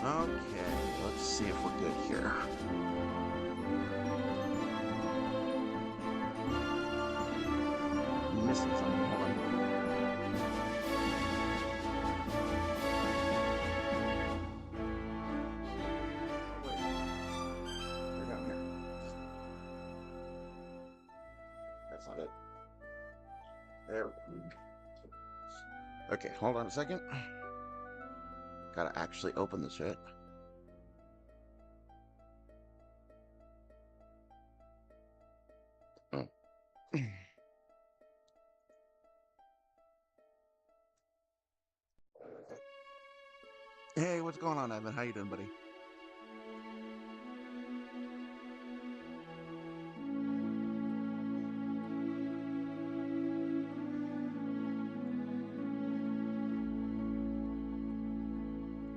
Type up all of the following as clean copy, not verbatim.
Okay, let's see if we're good here. I'm missing something. Hold on. Wait, you're down here. That's not it. There we go. Okay, hold on a second. Gotta actually open this shit. Oh. Hey, what's going on, Evan? How you doing, buddy?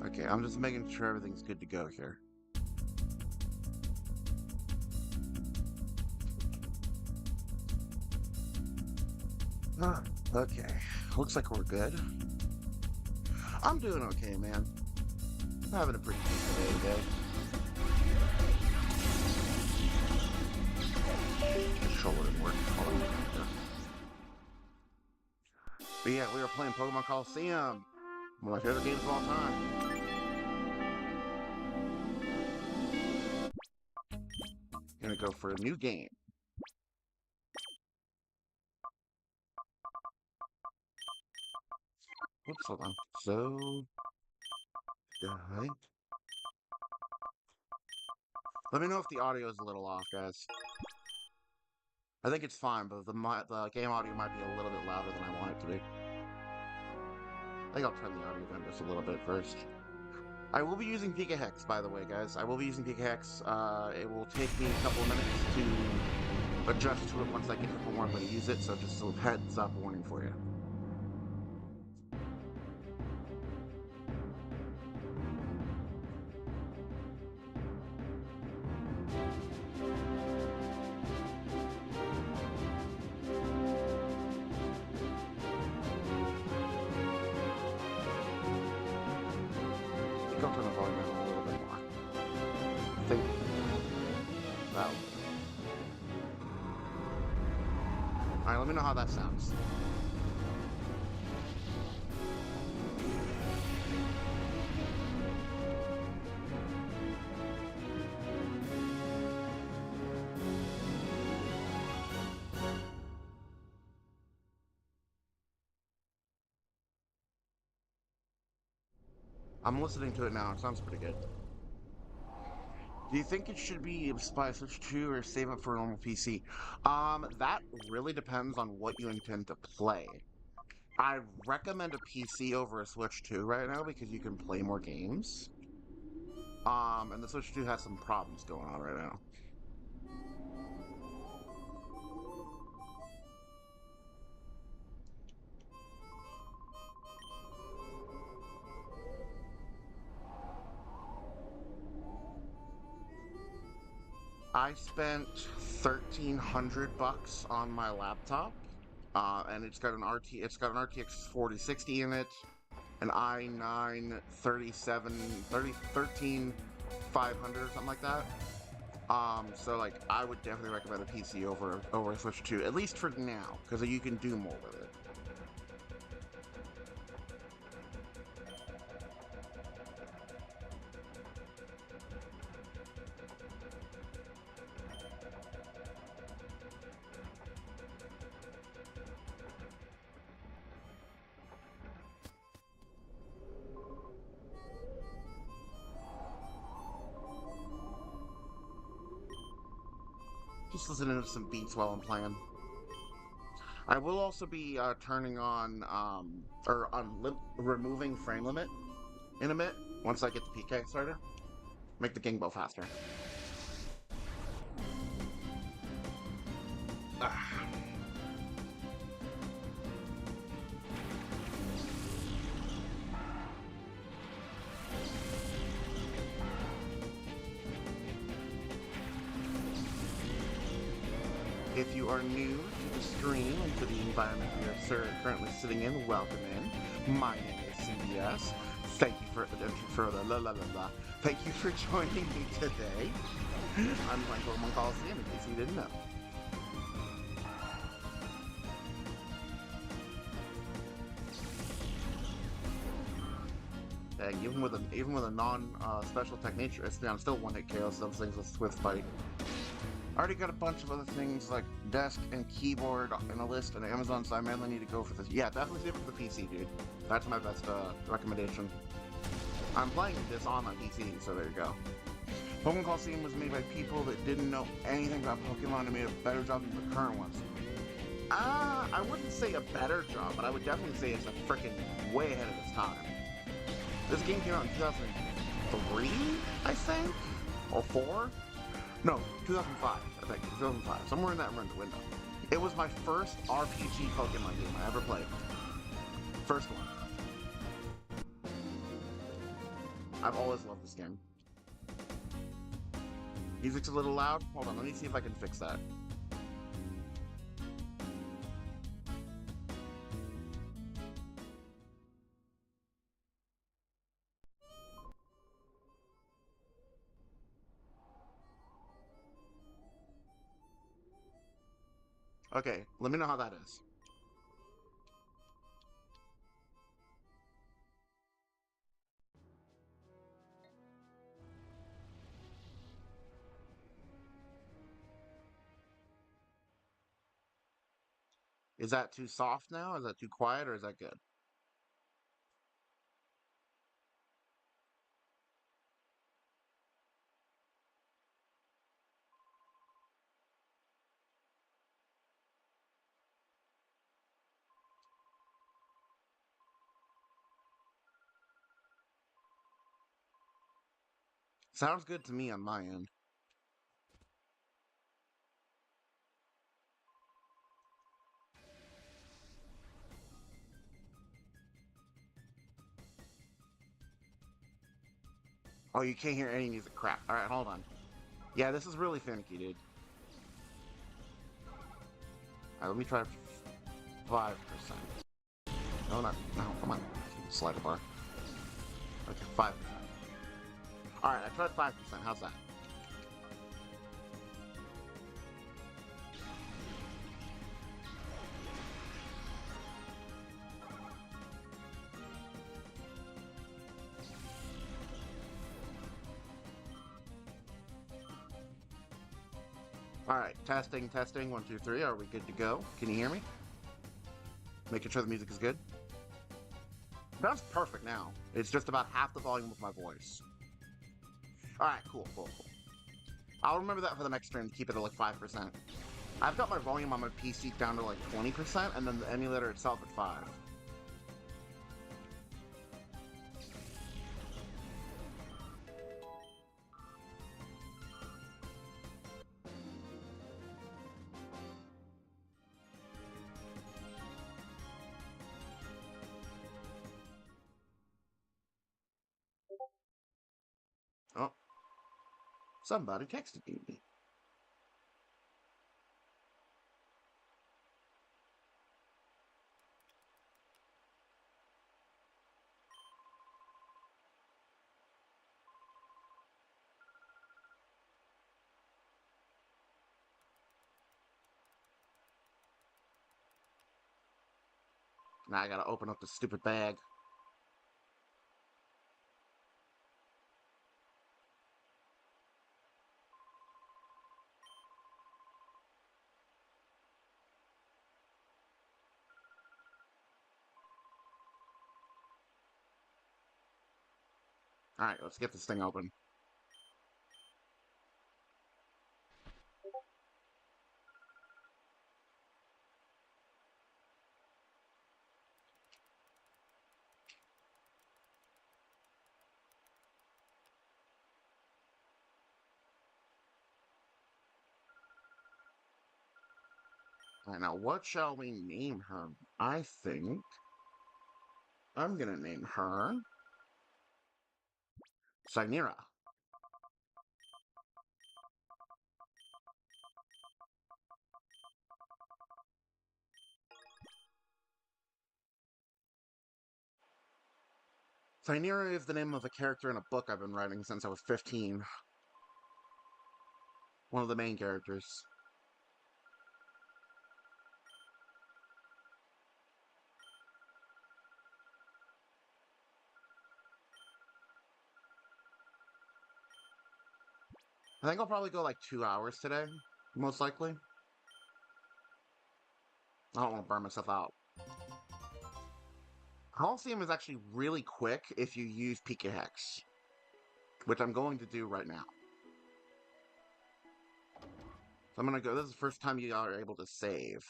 Okay, I'm just making sure everything's good to go here. Okay, looks like we're good. I'm doing okay, man. I'm having a pretty good day. Controller didn't work. Hold on. But yeah, we were playing Pokemon Colosseum. One of my favorite games of all time. Gonna go for a new game. Whoops, hold on. So, right. Let me know if the audio is a little off, guys. I think it's fine, but the game audio might be a little bit louder than I want it to be. I think I'll turn the audio down just a little bit first. I will be using Pika Hex, by the way, guys. I will be using Pika Hex. It will take me a couple of minutes to adjust to it once I get to the one way to use it, so just a heads up warning for you. I'll turn the volume down a little bit more. I think that. Alright, let me know how that sounds. I'm listening to it now. It sounds pretty good. Do you think it should be by Switch 2 or save it for a normal PC? That really depends on what you intend to play. I recommend a PC over a Switch 2 right now because you can play more games. And the Switch 2 has some problems going on right now. I spent $1,300 on my laptop, and it's got an RTX 4060 in it, an i9 13500 or something like that. So like I would definitely recommend a PC over a Switch 2, at least for now, because you can do more with it. Just listening to some beats while I'm playing. I will also be turning on removing frame limit in a bit once I get the PK started. Make the game go faster. Ah. If you are new to the stream and to the environment we are currently sitting in, welcome in. My name is CBS. Thank you for the la la la la. Thank you for joining me today. I'm playing Pokemon Colosseum, in case you didn't know. Dang, even with a non special technique, I'm still one hit KO some things with Swift Bite. I already got a bunch of other things like desk and keyboard in a list on Amazon, so I mainly need to go for this. Yeah, definitely save it for the PC, dude. That's my best recommendation. I'm playing this on my PC, so there you go. Pokemon Colosseum was made by people that didn't know anything about Pokemon and made a better job than the current ones. I wouldn't say a better job, but I would definitely say it's a freaking way ahead of its time. This game came out in 2003, I think? Or 4? No, 2005, I think. 2005. Somewhere in that window. It was my first RPG Pokemon game I ever played. First one. I've always loved this game. Music's a little loud. Hold on, let me see if I can fix that. Okay, let me know how that is. Is that too soft now? Is that too quiet, or is that good? Sounds good to me on my end. Oh, you can't hear any music. Crap. Alright, hold on. Yeah, this is really finicky, dude. Alright, let me try 5%. No, not. No, come on. Slider bar. Okay, 5%. Alright, I tried 5%. How's that? Alright, testing, testing. 1, 2, 3. Are we good to go? Can you hear me? Making sure the music is good. Sounds perfect now. It's just about half the volume of my voice. Alright, cool, cool, cool. I'll remember that for the next stream to keep it at like 5%. I've got my volume on my PC down to like 20%, and then the emulator itself at 5. Oh, somebody texted me. Now I gotta open up the stupid bag. Alright, let's get this thing open. Alright, now what shall we name her? I think I'm gonna name her Cynera. Thyneria is the name of a character in a book I've been writing since I was 15. One of the main characters. I think I'll probably go like 2 hours today, most likely. I don't want to burn myself out. Colosseum is actually really quick if you use Pika Hex, which I'm going to do right now. So I'm gonna go. This is the first time you are able to save.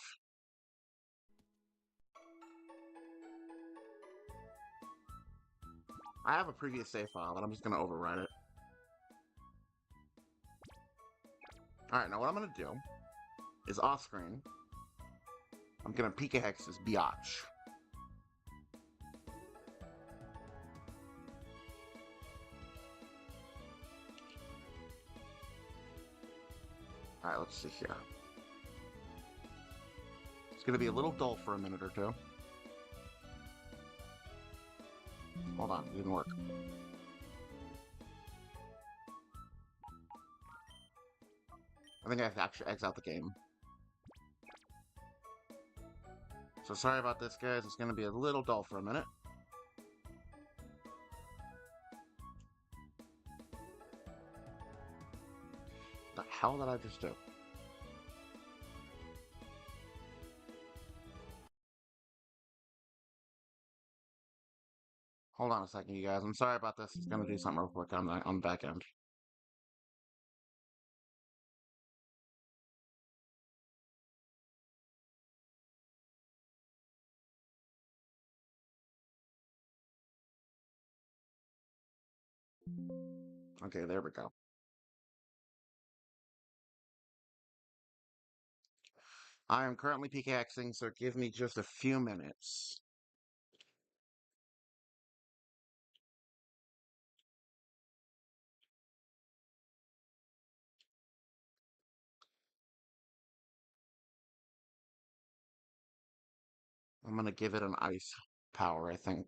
I have a previous save file, but I'm just gonna overwrite it. Alright, now what I'm gonna do is off screen, I'm gonna Pika Hex this biatch. Alright, let's see here. It's gonna be a little dull for a minute or two. Hold on, it didn't work. I think I have to actually exit out the game. So sorry about this, guys. It's gonna be a little dull for a minute. The hell did I just do? Hold on a second, you guys. I'm sorry about this. It's gonna do something real quick on the back end. Okay, there we go. I am currently pickaxing, so give me just a few minutes. I'm gonna give it an ice power, I think.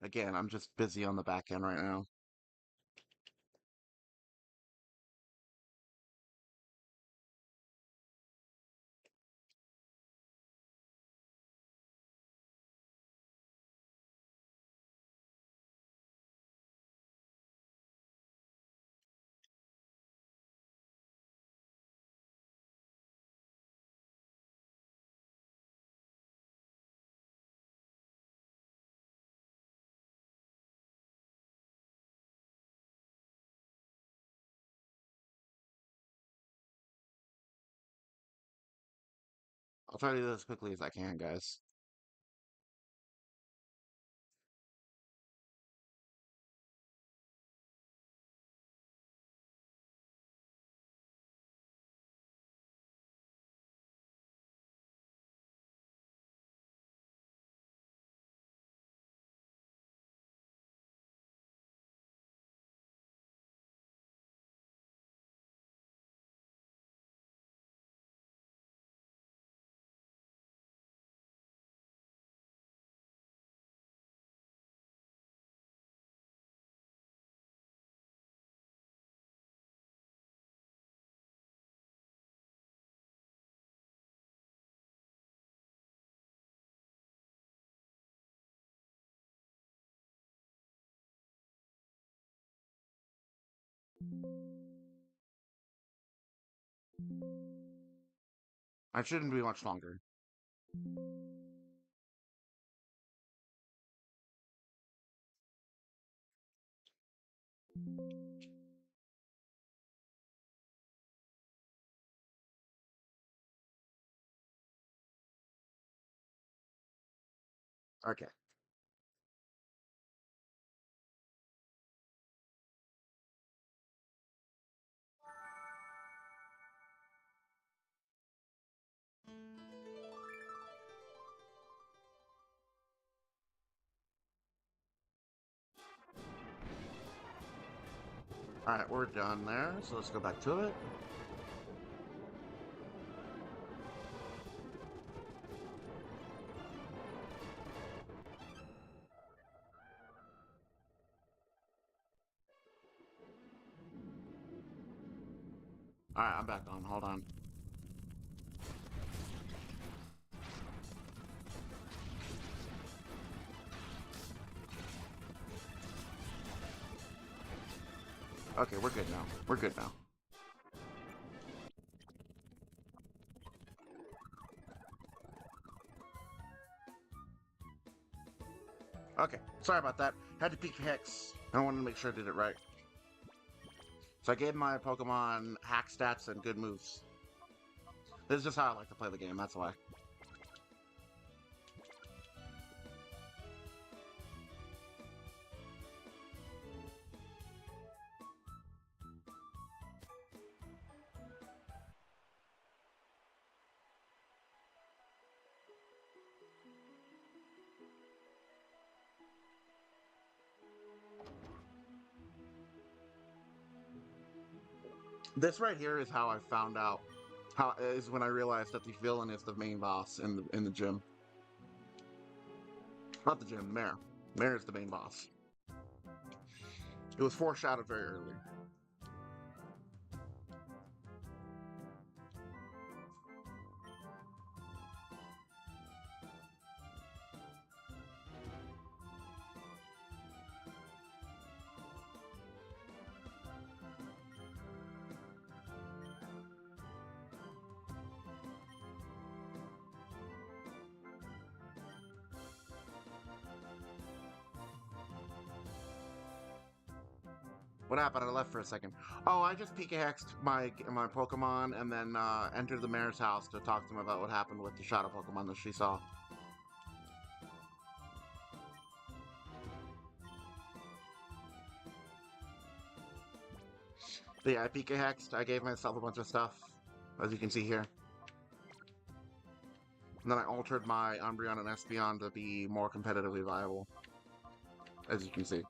Again, I'm just busy on the back end right now. I'll try to do this as quickly as I can, guys. I shouldn't be much longer. Okay. Alright, we're done there, so let's go back to it. Alright, I'm back on. Hold on. Okay, we're good now. We're good now. Okay, sorry about that. Had to peek Hex. I wanted to make sure I did it right. So I gave my Pokemon hack stats and good moves. This is just how I like to play the game, that's why. This right here is how I found out. How is when I realized that the villain is the main boss in the gym. Not the gym, Mare. Mare is the main boss. It was foreshadowed very early. What happened? I left for a second. Oh, I just Pika-hexed my Pokemon and then entered the mayor's house to talk to him about what happened with the Shadow Pokemon that she saw. But yeah, I Pika-hexed. I gave myself a bunch of stuff, as you can see here. And then I altered my Umbreon and Espeon to be more competitively viable, as you can see.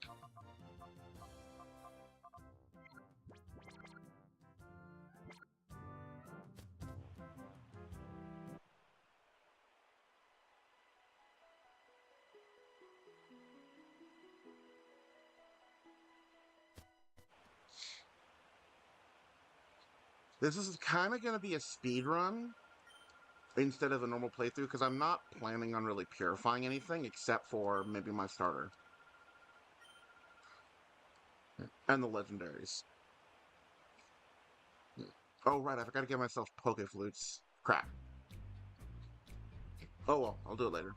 This is kind of going to be a speed run instead of a normal playthrough because I'm not planning on really purifying anything except for maybe my starter and the legendaries. Oh, right, I forgot to get myself Poke Flutes. Crap. Oh well, I'll do it later.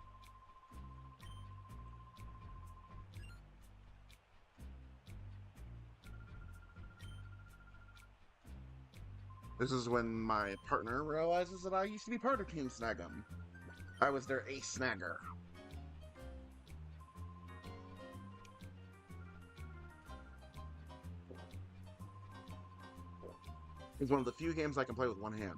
This is when my partner realizes that I used to be part of Team Snag'em. I was their ace snagger. It's one of the few games I can play with one hand.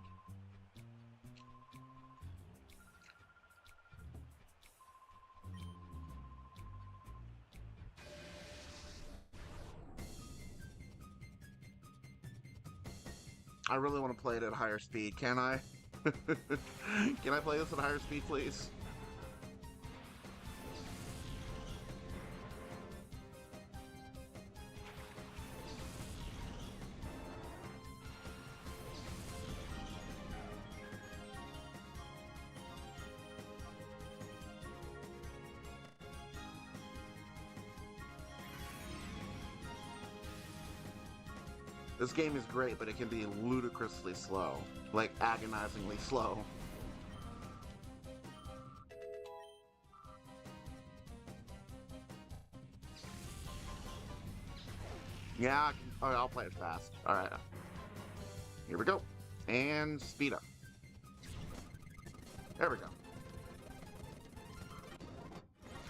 I really want to play it at higher speed, can I? Can I play this at higher speed, please? This game is great, but it can be ludicrously slow. Like, agonizingly slow. Yeah, I'll play it fast. Alright. Here we go. And speed up. There we go.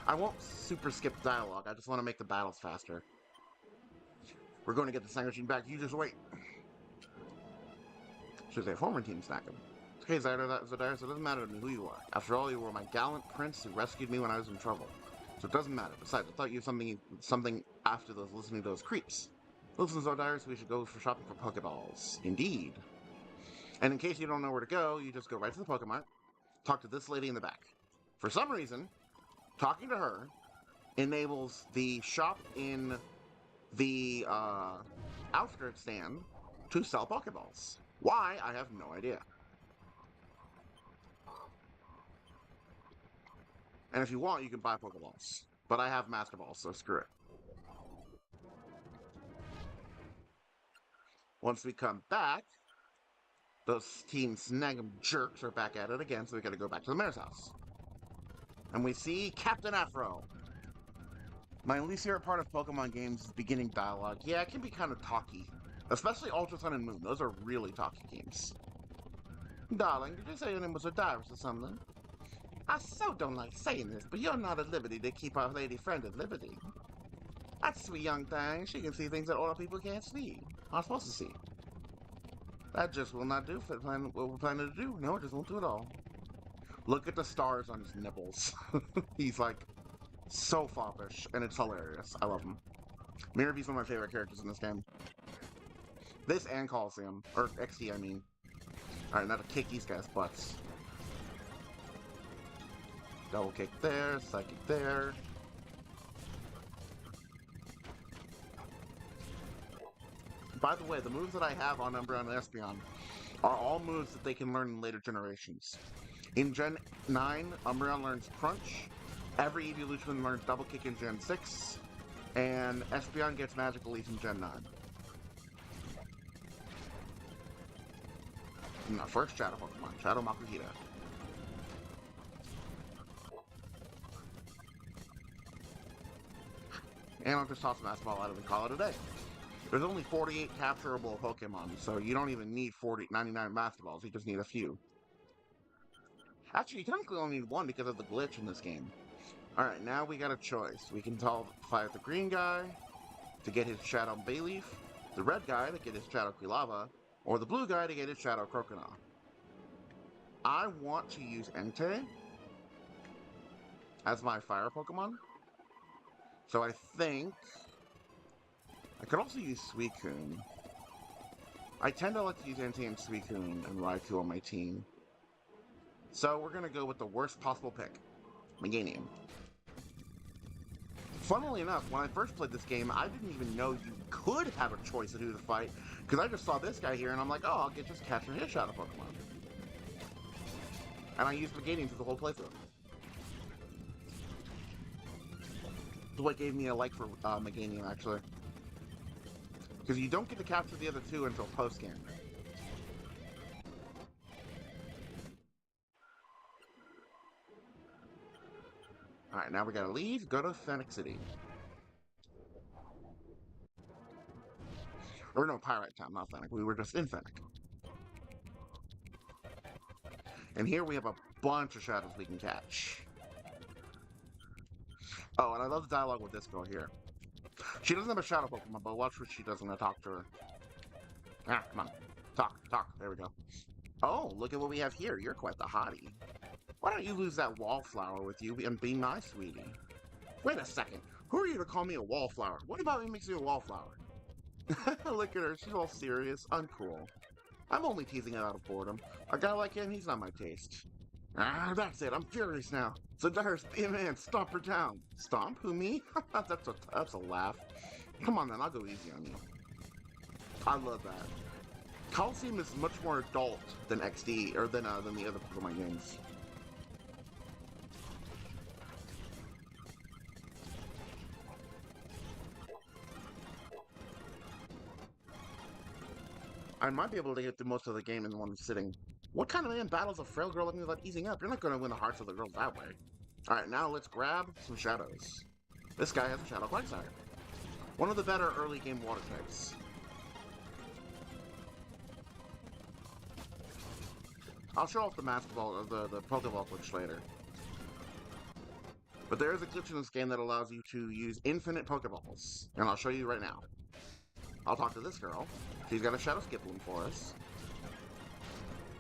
I won't super skip dialogue. I just want to make the battles faster. We're going to get the snack machine back. You just wait. Should say former team snack him. Okay, Zydar, so it doesn't matter to me who you are. After all, you were my gallant prince who rescued me when I was in trouble. So it doesn't matter. Besides, I thought you had something after those listening to those creeps. Listen, Zydar, so we should go for shopping for Pokeballs. Indeed. And in case you don't know where to go, you just go right to the Pokemon. Talk to this lady in the back. For some reason, talking to her enables the shop in the outskirts stand to sell Pokeballs. Why? I have no idea. And if you want, you can buy Pokeballs. But I have Master Balls, so screw it. Once we come back, those Team Snag'em jerks are back at it again, so we gotta go back to the mayor's house. And we see Captain Afro. My least favorite part of Pokemon games is beginning dialogue. Yeah, it can be kind of talky. Especially Ultra Sun and Moon. Those are really talky games. Darling, did you say your name was Odiris or something? I so don't like saying this, but you're not at liberty to keep our lady friend at liberty. That sweet young thing, she can see things that older people can't see. Aren't supposed to see. That just will not do for what we're planning to do. No, it just won't do at all. Look at the stars on his nipples. He's like so foppish, and it's hilarious. I love him. Mirabee's one of my favorite characters in this game. This and Colosseum. Or XD, I mean. Alright, now to kick these guys' butts. Double kick there, psychic there. By the way, the moves that I have on Umbreon and Espeon are all moves that they can learn in later generations. In Gen 9, Umbreon learns Crunch. Every evolution learns Double Kick in Gen 6. And Espeon gets Magical Leaf in Gen 9. And our first Shadow Pokemon, Shadow Makuhita. And I'll just toss Master Ball out of it and call it a day. There's only 48 capturable Pokemon, so you don't even need 99 Master Balls, you just need a few. Actually, you technically only need one because of the glitch in this game. Alright, now we got a choice. We can fight the green guy to get his Shadow Bayleaf, the red guy to get his Shadow Quilava, or the blue guy to get his Shadow Croconaw. I want to use Entei as my fire Pokemon. So I think I could also use Suicune. I tend to like to use Entei and Suicune and Raikou on my team. So we're gonna go with the worst possible pick, Meganium. Funnily enough, when I first played this game, I didn't even know you could have a choice to do the fight, because I just saw this guy here and I'm like, oh, I'll get just capture his Shadow Pokemon. And I used Meganium through the whole playthrough. That's what gave me a like for Meganium, actually. Because you don't get to capture the other two until post-game. Alright, now we gotta leave, go to Fennec City. Or no, Pyrite Town, not Fennec. We were just in Fennec. And here we have a bunch of shadows we can catch. Oh, and I love the dialogue with this girl here. She doesn't have a Shadow Pokemon, but watch what she does when I talk to her. Ah, come on. Talk. There we go. Oh, look at what we have here. You're quite the hottie. Why don't you lose that wallflower with you and be my sweetie? Wait a second. Who are you to call me a wallflower? What about me makes you a wallflower? Look at her. She's all serious. Uncool. I'm only teasing it out of boredom. A guy like him, he's not my taste. Ah, that's it. I'm furious now. So Darius, be a man. Stomp her down. Stomp? Who, me? that's a laugh. Come on, then. I'll go easy on you. I love that. Colosseum is much more adult than XD, or than the other Pokemon games. I might be able to get through most of the game in one sitting. What kind of man battles a frail girl like me without easing up? You're not going to win the hearts of the girls that way. Alright, now let's grab some shadows. This guy has a Shadow Quagsire. One of the better early game water types. I'll show off the Master Ball, the Pokeball glitch later. But there is a glitch in this game that allows you to use infinite Pokeballs. And I'll show you right now. I'll talk to this girl. She's got a Shadow Skiploom for us.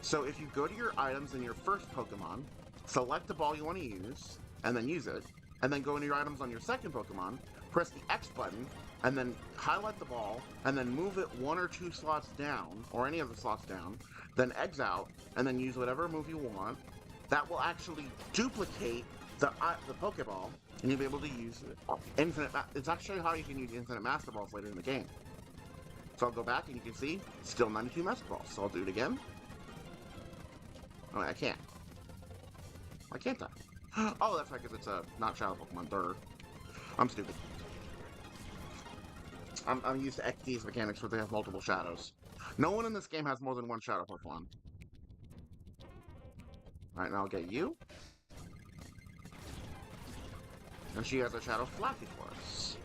So if you go to your items in your first Pokemon, select the ball you want to use, and then use it, and then go into your items on your second Pokemon, press the X button, and then highlight the ball, and then move it 1 or 2 slots down, or any of the slots down, then X out, and then use whatever move you want, that will actually duplicate the Pokeball, and you'll be able to use infinite. It's actually how you can use infinite Master Balls later in the game. So I'll go back, and you can see, still 92 Master Balls. So I'll do it again. Oh, I can't. Why can't I? Oh, that's right, because it's a not Shadow Pokemon. Durr. I'm stupid. I'm used to XD's mechanics where they have multiple shadows. No one in this game has more than one Shadow Pokemon. Alright, now I'll get you. And she has a Shadow Flaffy for us.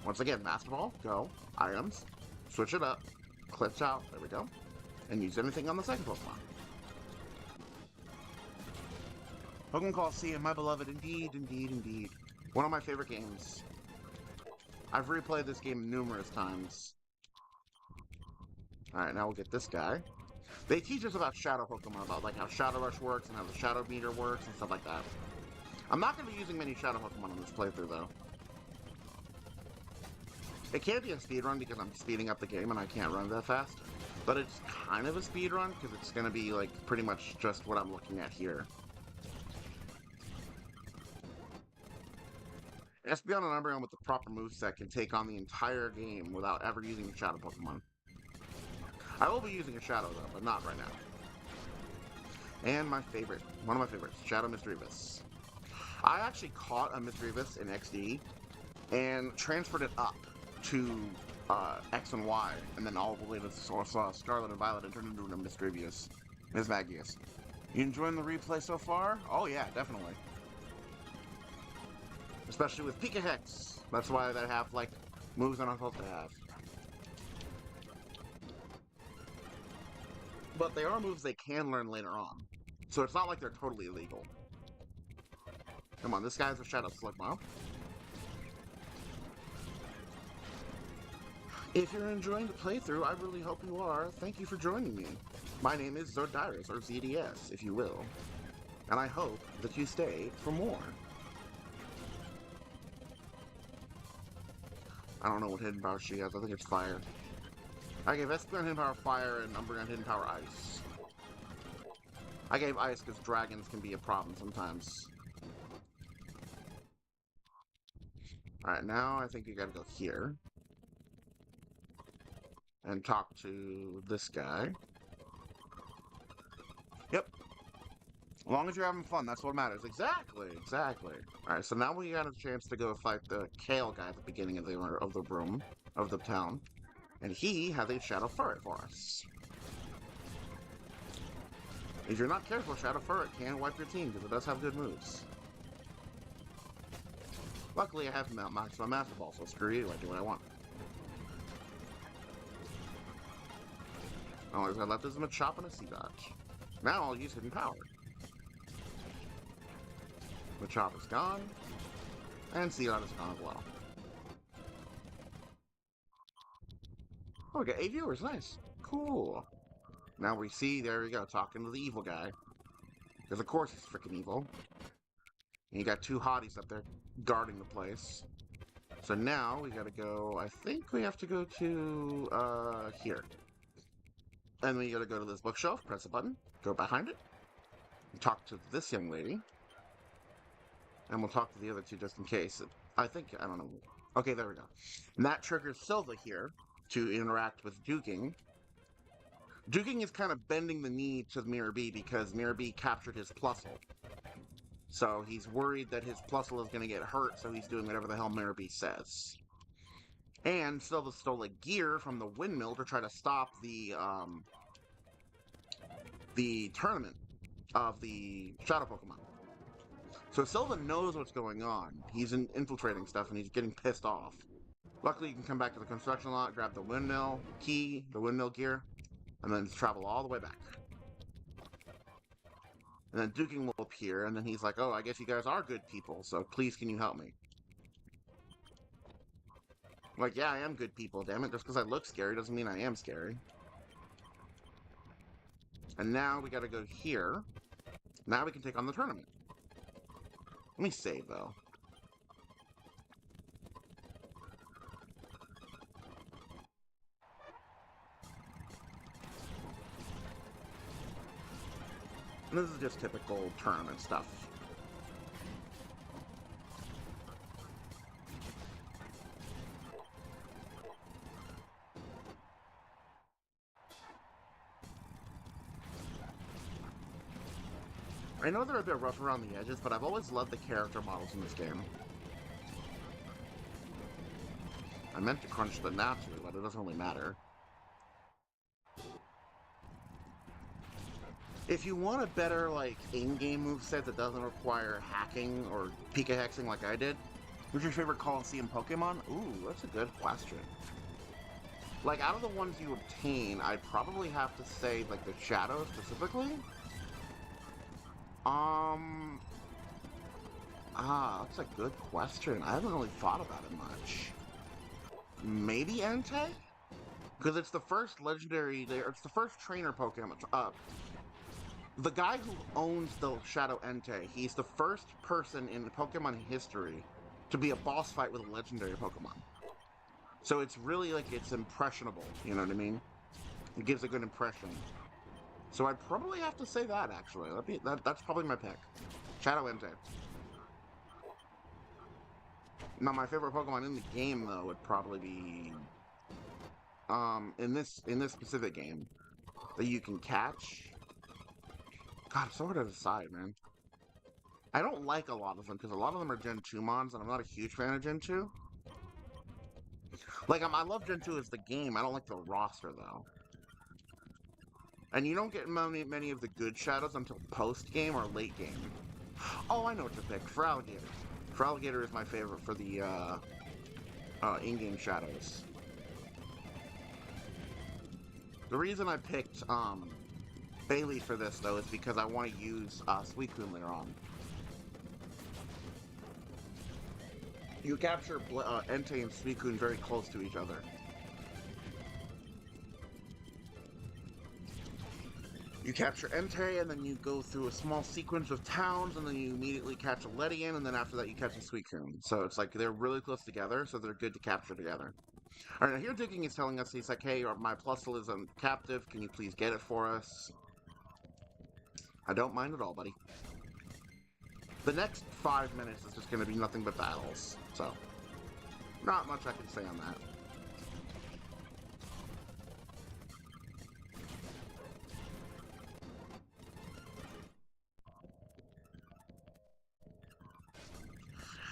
Once again, Master Ball, go, items, switch it up, clips out, there we go, and use anything on the second Pokemon. Pokemon Colosseum, my beloved, indeed, indeed, indeed. One of my favorite games. I've replayed this game numerous times. Alright, now we'll get this guy. They teach us about Shadow Pokemon, about like how Shadow Rush works and how the Shadow Meter works and stuff like that. I'm not going to be using many Shadow Pokemon on this playthrough, though. It can't be a speedrun because I'm speeding up the game and I can't run that fast. But it's kind of a speedrun because it's going to be like pretty much just what I'm looking at here. Espeon and Umbreon with the proper moveset can take on the entire game without ever using a Shadow Pokemon. I will be using a Shadow though, but not right now. And my favorite, one of my favorites, Shadow Misdreavus. I actually caught a Misdreavus in XD and transferred it up to X and Y, and then all the way to Scarlet and Violet and turned into a Misdreavus. Mismagius. You enjoying the replay so far? Oh yeah, definitely. Especially with Pika Hex. That's why they have, like, moves they're not supposed to have. But they are moves they can learn later on. So it's not like they're totally illegal. Come on, this guy's a Shadow Slugma. If you're enjoying the playthrough, I really hope you are. Thank you for joining me. My name is Zodyrus, or ZDS, if you will. And I hope that you stay for more. I don't know what hidden power she has. I think it's fire. I gave Espeon hidden power fire and Umbreon hidden power ice. I gave ice because dragons can be a problem sometimes. Alright, now I think you gotta go here. And talk to this guy. Yep. As long as you're having fun, that's what matters. Exactly, exactly. Alright, so now we got a chance to go fight the Kale guy at the beginning of the room, of the town. And he has a Shadow Furret for us. If you're not careful, Shadow Furret can wipe your team, because it does have good moves. Luckily, I have maximum Master Ball, so screw you, I do what I want. Oh, I gotta let this Machop and a Sea-Dodge. Now I'll use Hidden Power. Machop is gone, and Sea-Dodge is gone as well. Oh, we got 8 viewers, nice. Cool. Now we see, there we go, talking to the evil guy. Because of course he's freaking evil. And you got 2 hotties up there guarding the place. So now we gotta go, I think we have to go to, here. And we gotta go to this bookshelf, press a button, go behind it, and talk to this young lady. And we'll talk to the other 2 just in case. I think, I don't know. Okay, there we go. And that triggers Silva here to interact with Duking. Duking is kind of bending the knee to Mirror B because Mirror B captured his Plusle. So he's worried that his Plusle is going to get hurt, so he's doing whatever the hell Mirror B says. And Silva stole a gear from the windmill to try to stop the tournament of the Shadow Pokemon. So Silva knows what's going on. He's infiltrating stuff, and he's getting pissed off. Luckily, you can come back to the construction lot, grab the windmill key, the windmill gear, and then travel all the way back. And then Duking will appear, and then he's like, oh, I guess you guys are good people, so please can you help me? I'm like, yeah, I am good people, damn it. Just because I look scary doesn't mean I am scary. And now we gotta go here. Now we can take on the tournament. Let me save, though. And this is just typical tournament stuff. I know they're a bit rough around the edges, but I've always loved the character models in this game. I meant to crunch the Natsu, but it doesn't really matter. If you want a better, like, in-game moveset that doesn't require hacking or Pika hexing like I did, who's your favorite Colosseum Pokemon? Ooh, that's a good question. Like, out of the ones you obtain, I'd probably have to say, like, the Shadow specifically. That's a good question. I haven't really thought about it much. Maybe Entei? Because it's the first legendary, it's the first trainer Pokemon. The guy who owns the Shadow Entei, he's the first person in Pokemon history to be a boss fight with a legendary Pokemon. So it's really like, it's impressionable, you know what I mean? It gives a good impression. So I'd probably have to say that, actually. That's probably my pick. Shadow Entei. Now, my favorite Pokemon in the game, though, would probably be... in this specific game, that you can catch... God, it's so hard to decide, man. I don't like a lot of them, because a lot of them are Gen 2 mons, and I'm not a huge fan of Gen 2. Like, I love Gen 2 as the game, I don't like the roster, though. And you don't get many of the good shadows until post-game or late-game. Oh, I know what to pick. Feraligatr. Feraligatr is my favorite for the, in-game shadows. The reason I picked, Bailey for this, though, is because I want to use, Suicune later on. You capture, Entei and Suicune very close to each other. You capture Entei, and then you go through a small sequence of towns, and then you immediately catch a Ledian, and then after that you catch a Suicune. So it's like, they're really close together, so they're good to capture together. Alright, now here Duking is telling us, he's like, hey, my Plusle is captive, can you please get it for us? I don't mind at all, buddy. The next 5 minutes is just going to be nothing but battles, so... not much I can say on that.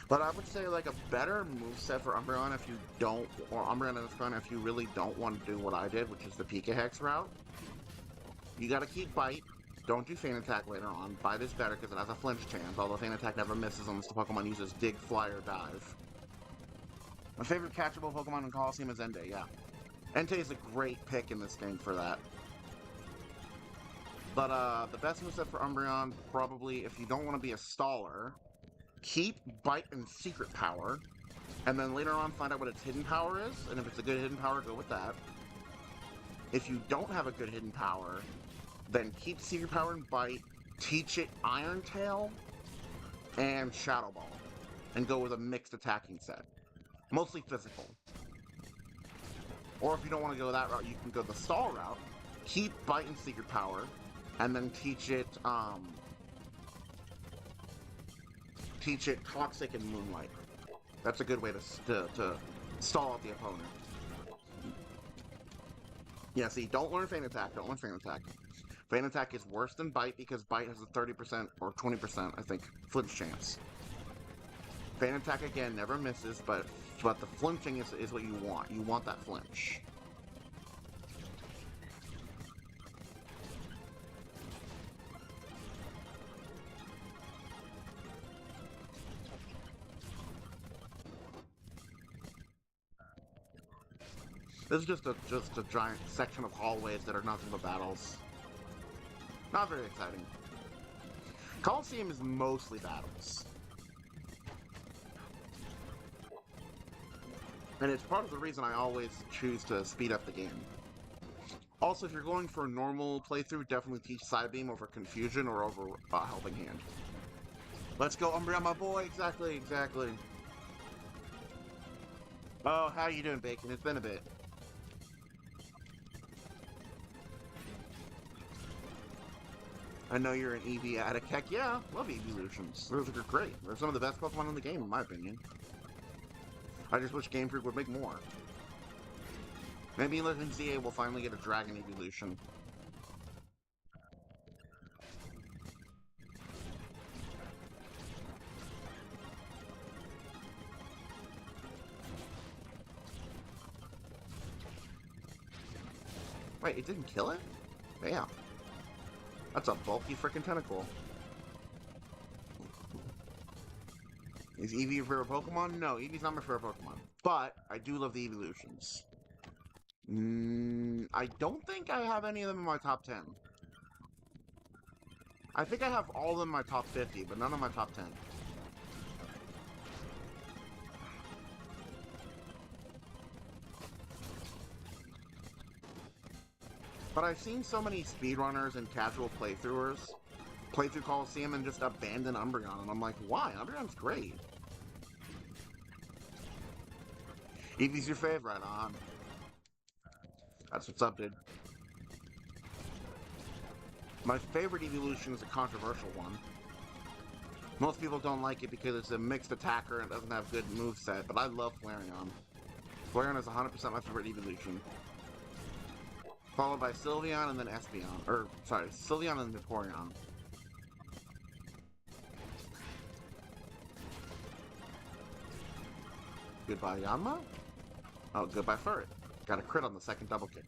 But I would say, like, a better moveset for Umbreon if you don't, or Umbreon and Espeon if you really don't want to do what I did, which is the Pika Hex route. You gotta keep Bite. Don't do Feint Attack later on. Bite is better because it has a flinch chance, although Feint Attack never misses unless the Pokemon uses Dig, Fly, or Dive. My favorite catchable Pokemon in Colosseum is Entei, yeah. Entei is a great pick in this game for that. But, the best moveset for Umbreon, probably, if you don't want to be a staller, keep Bite and Secret Power, and then later on find out what its hidden power is, and if it's a good hidden power, go with that. If you don't have a good hidden power, then keep Secret Power and Bite, teach it Iron Tail, and Shadow Ball, and go with a mixed attacking set. Mostly physical. Or if you don't want to go that route, you can go the stall route, keep Bite and Secret Power, and then teach it Toxic and Moonlight. That's a good way to stall out the opponent. Yeah, see, don't learn Feint Attack, don't learn Feint Attack. Feint Attack is worse than Bite because Bite has a 30% or 20%, I think, flinch chance. Feint Attack, again, never misses, but the flinching is what you want. You want that flinch. This is just a giant section of hallways that are nothing but battles. Not very exciting. Colosseum is mostly battles. And it's part of the reason I always choose to speed up the game. Also, if you're going for a normal playthrough, definitely teach Psybeam over Confusion or over Helping Hand. Let's go, Umbreon, my boy! Exactly, exactly. Oh, how you doing, Bacon? It's been a bit. I know you're an Eevee addict. Heck yeah, love Eeveelutions. Those are great. They're some of the best Pokemon in the game, in my opinion. I just wish Game Freak would make more. Maybe Legend ZA will finally get a Dragon Evolution. Wait, it didn't kill it? Damn. That's a bulky freaking tentacle. Is Eevee your favorite Pokemon? No, Eevee's not my favorite Pokemon. But I do love the Evolutions. I don't think I have any of them in my top 10. I think I have all of them in my top 50, but none of my top 10. But I've seen so many speedrunners and casual playthroughers play through Colosseum and just abandon Umbreon, and I'm like, why? Umbreon's great. Eevee's your favorite, on. That's what's up, dude. My favorite evolution is a controversial one. Most people don't like it because it's a mixed attacker and doesn't have good moveset, but I love Flareon. Flareon is 100% my favorite evolution. Followed by Sylveon and then Espeon. Or, sorry, Sylveon and Vaporeon. Goodbye, Yanma? Oh, goodbye, Furret. Got a crit on the second double kick.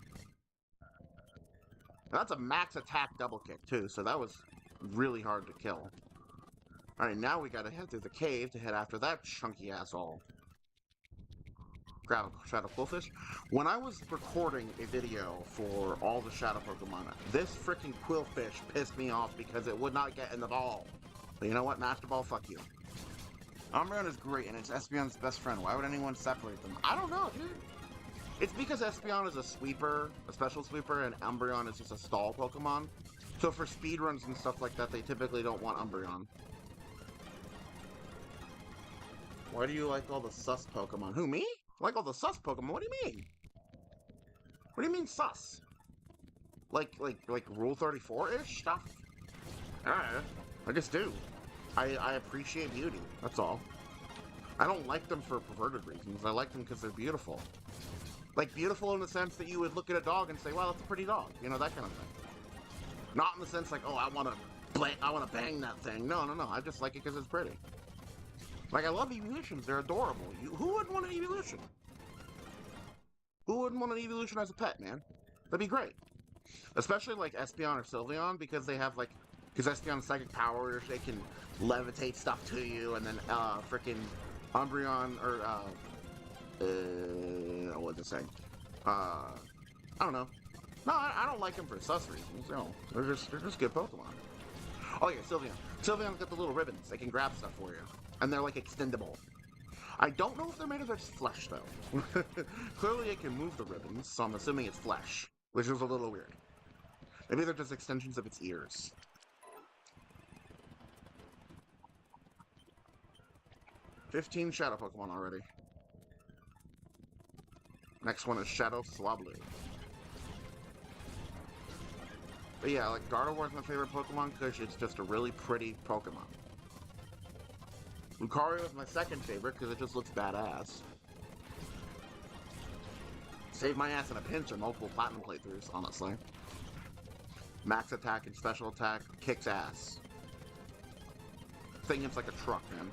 Now, that's a max attack double kick, too, so that was really hard to kill. Alright, now we gotta head through the cave to head after that chunky asshole. Grab a Shadow Quillfish. When I was recording a video for all the Shadow Pokemon, this freaking Quillfish pissed me off because it would not get in the ball. But you know what? Master Ball, fuck you. Umbreon is great, and it's Espeon's best friend. Why would anyone separate them? I don't know, dude. It's because Espeon is a sweeper, a special sweeper, and Umbreon is just a stall Pokemon. So for speedruns and stuff like that, they typically don't want Umbreon. Why do you like all the sus Pokemon? Who, me? Like all the sus Pokemon? What do you mean? What do you mean sus? Like Rule 34-ish stuff? I just do. I appreciate beauty, that's all. I don't like them for perverted reasons. I like them because they're beautiful. Like, beautiful in the sense that you would look at a dog and say, wow, that's a pretty dog. You know, that kind of thing. Not in the sense like, oh, I want to bang that thing. No. I just like it because it's pretty. Like, I love evolutions. They're adorable. Who wouldn't want an evolution? Who wouldn't want an evolution as a pet, man? That'd be great. Especially, like, Espeon or Sylveon, because they have, like... Because Espeon's psychic powers, they can levitate stuff to you, and then, freaking Umbreon, or, what was I saying? I don't know. No, I don't like them for sus reasons, no. They're just good Pokemon. Oh yeah, Sylveon. Sylveon's got the little ribbons. They can grab stuff for you. And they're, like, extendable. I don't know if they're made of its flesh, though. Clearly it can move the ribbons, so I'm assuming it's flesh, which is a little weird. Maybe they're just extensions of its ears. $15 Shadow Pokemon already. Next one is Shadow Swablu. But yeah, like, Gardevoir is my favorite Pokemon because it's just a really pretty Pokemon. Lucario is my second favorite because it just looks badass. Saved my ass in a pinch in multiple platinum playthroughs, honestly. Max attack and special attack kicks ass. Thing is like a truck, man.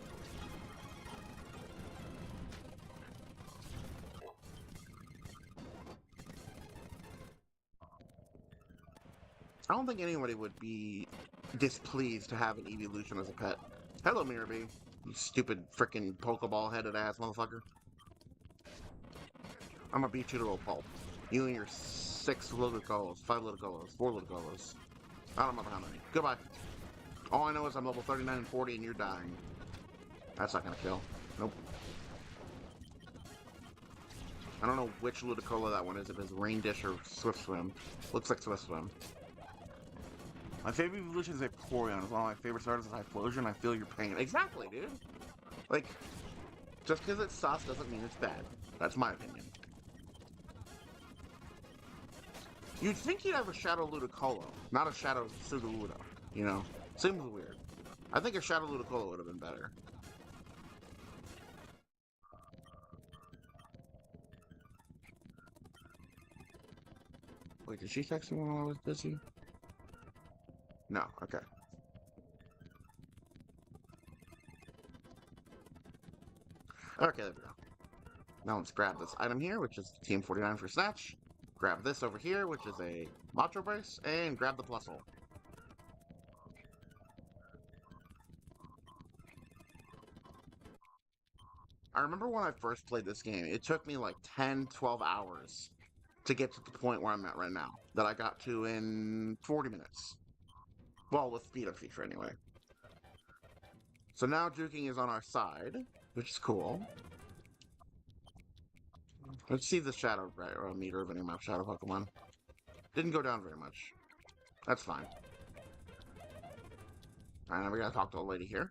I don't think anybody would be displeased to have an evolution as a pet. Hello, Mirabee. You stupid frickin' Pokeball-headed ass motherfucker. I'm gonna beat you to a pulp. You and your 6 Ludicolo, 5 Ludicolos, 4 Ludicolos. I don't know how many. Goodbye. All I know is I'm level 39 and 40 and you're dying. That's not gonna kill. Nope. I don't know which Ludicolo that one is, if it's Rain Dish or Swift Swim. Looks like Swift Swim. My favorite evolution is Vaporeon. It's one of my favorite starters is Typhlosion. I feel your pain. Exactly, dude. Like, just because it's sus doesn't mean it's bad. That's my opinion. You'd think you'd have a Shadow Ludicolo, not a Shadow Sudowoodo, you know? Seems weird. I think a Shadow Ludicolo would have been better. Wait, did she text me while I was busy? No, okay. Okay, there we go. Now let's grab this item here, which is Team 49 for Snatch. Grab this over here, which is a Macho Brace, and grab the plus hole. I remember when I first played this game, it took me like 10, 12 hours to get to the point where I'm at right now, that I got to in 40 minutes. Well, with speed up feature anyway. So now juking is on our side, which is cool. Let's see the shadow meter of any of my shadow Pokemon. Didn't go down very much. That's fine. Alright, now we gotta talk to a lady here.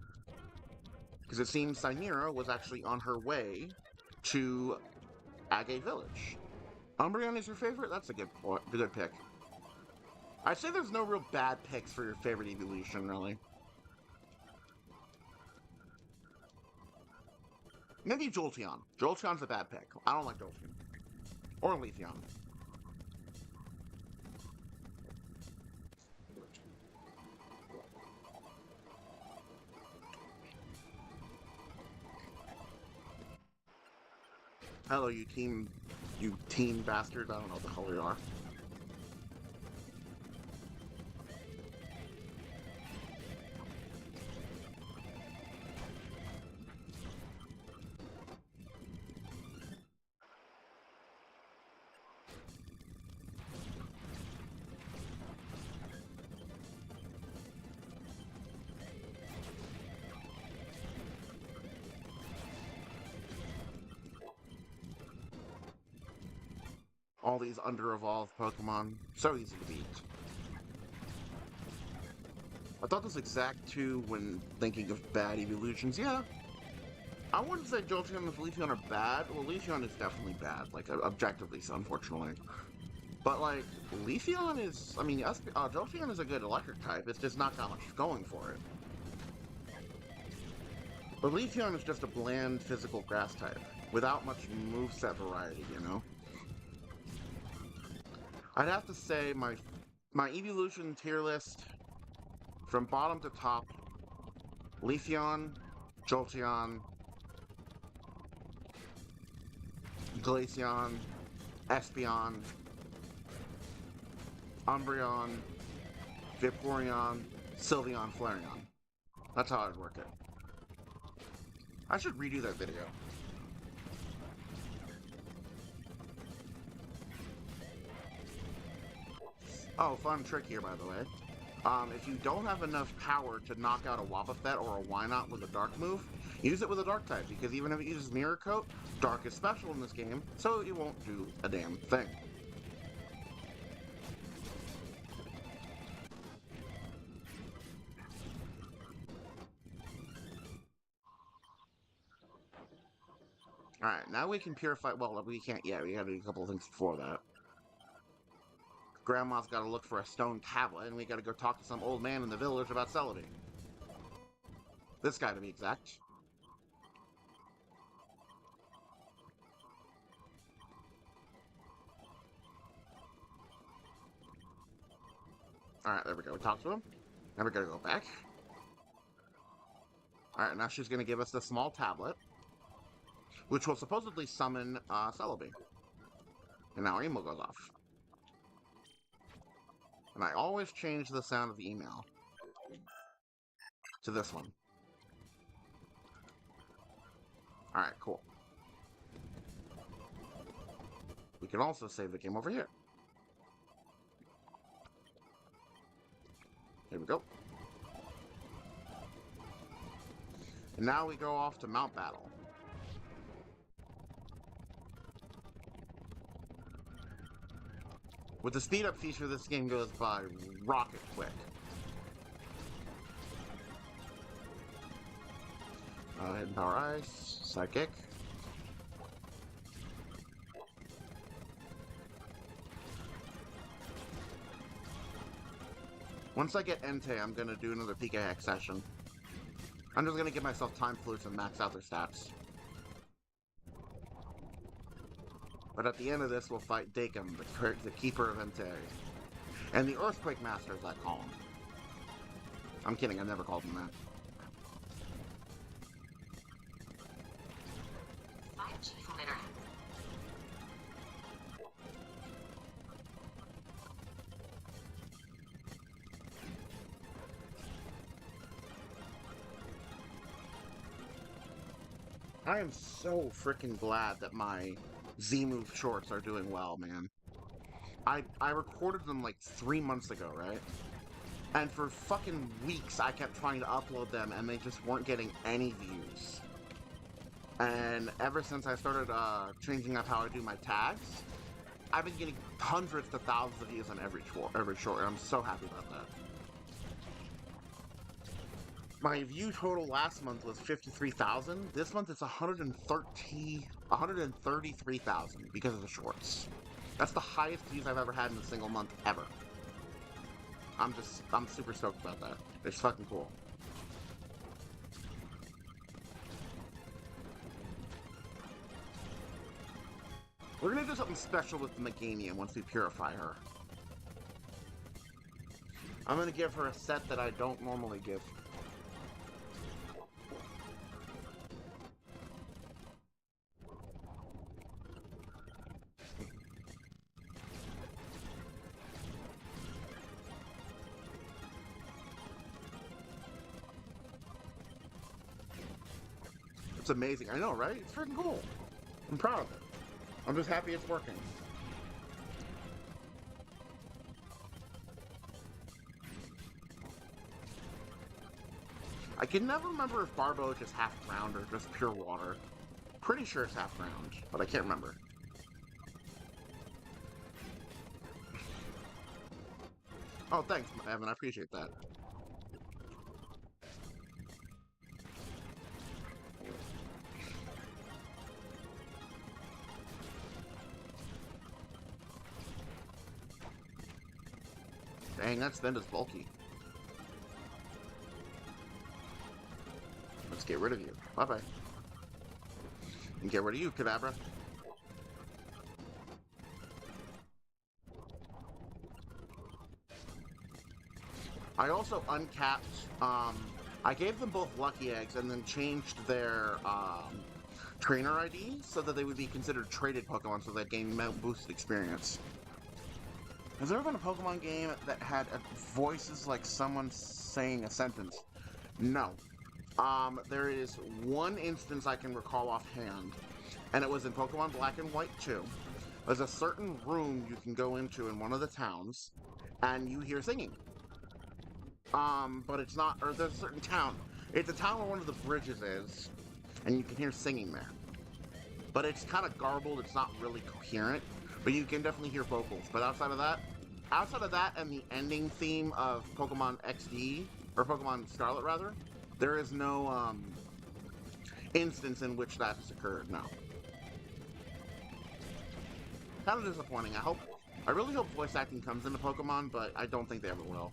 Because it seems Cynera was actually on her way to Agate Village. Umbreon is your favorite? That's a good pick. I'd say there's no real bad picks for your favorite evolution, really. Maybe Jolteon. Jolteon's a bad pick. I don't like Jolteon. Or Leafeon. Hello, you teen bastards. I don't know what the hell you are. All these under-evolved Pokemon. So easy to beat. I thought this exact too when thinking of bad evolutions. Yeah. I wouldn't say Jolteon and Leafeon are bad. Well, Leafeon is definitely bad. Like, objectively, so unfortunately. But, like, Leafeon is... I mean, Jolteon is a good electric type. It's just not got much going for it. But Leafeon is just a bland physical grass type. Without much moveset variety, you know? I'd have to say my evolution tier list, from bottom to top, Leafeon, Jolteon, Glaceon, Espeon, Umbreon, Vaporeon, Sylveon, Flareon. That's how I'd work it. I should redo that video. Oh, fun trick here, by the way. If you don't have enough power to knock out a Wobbuffet or a Wynot with a Dark move, use it with a Dark type, because even if it uses Mirror Coat, Dark is special in this game, so it won't do a damn thing. Alright, now we can purify... Well, we can't yet. We gotta do a couple of things before that. Grandma's gotta look for a stone tablet, and we gotta go talk to some old man in the village about Celebi. This guy, to be exact. Alright, there we go. We talked to him. Now we gotta go back. Alright, now she's gonna give us the small tablet, which will supposedly summon Celebi. And now our email goes off. And I always change the sound of the email to this one. Alright, cool. We can also save the game over here. Here we go. And now we go off to Mount Battle. With the speed up feature, this game goes by rocket quick. Hidden Power Ice, Psychic. Once I get Entei, I'm gonna do another PK Hex session. I'm just gonna give myself Time Flutes and max out their stats. But at the end of this, we'll fight Dakum, the Keeper of Entei. And the Earthquake Master, as I call him. I'm kidding, I never called him that. I am so freaking glad that my Z-Move shorts are doing well, man. I recorded them like 3 months ago, right? And for fucking weeks, I kept trying to upload them, and they just weren't getting any views. And ever since I started changing up how I do my tags, I've been getting hundreds to thousands of views on every short, and I'm so happy about that. My view total last month was 53,000. This month it's 133,000 because of the shorts. That's the highest views I've ever had in a single month ever. I'm super stoked about that. It's fucking cool. We're gonna do something special with the Meganium once we purify her. I'm gonna give her a set that I don't normally give. It's amazing. I know, right? It's freaking cool. I'm proud of it. I'm just happy it's working. I can never remember if Barbo is just half ground or just pure water. Pretty sure it's half ground, but I can't remember. Oh, thanks, Evan. I appreciate that. Dang, that Spend is bulky. Let's get rid of you. Bye-bye. And get rid of you, Kadabra. I also uncapped, I gave them both Lucky Eggs and then changed their, trainer ID so that they would be considered traded Pokemon so that gain boosted experience. Has there ever been a Pokemon game that had voices like someone saying a sentence? No. There is one instance I can recall offhand, and it was in Pokemon Black and White 2. There's a certain room you can go into in one of the towns, and you hear singing. But it's not, or there's a certain town. It's a town where one of the bridges is, and you can hear singing there. But it's kind of garbled, it's not really coherent, but you can definitely hear vocals. But outside of that and the ending theme of Pokemon XD, or Pokemon Scarlet rather, there is no, instance in which that has occurred, no. Kind of disappointing. I really hope voice acting comes into Pokemon, but I don't think they ever will.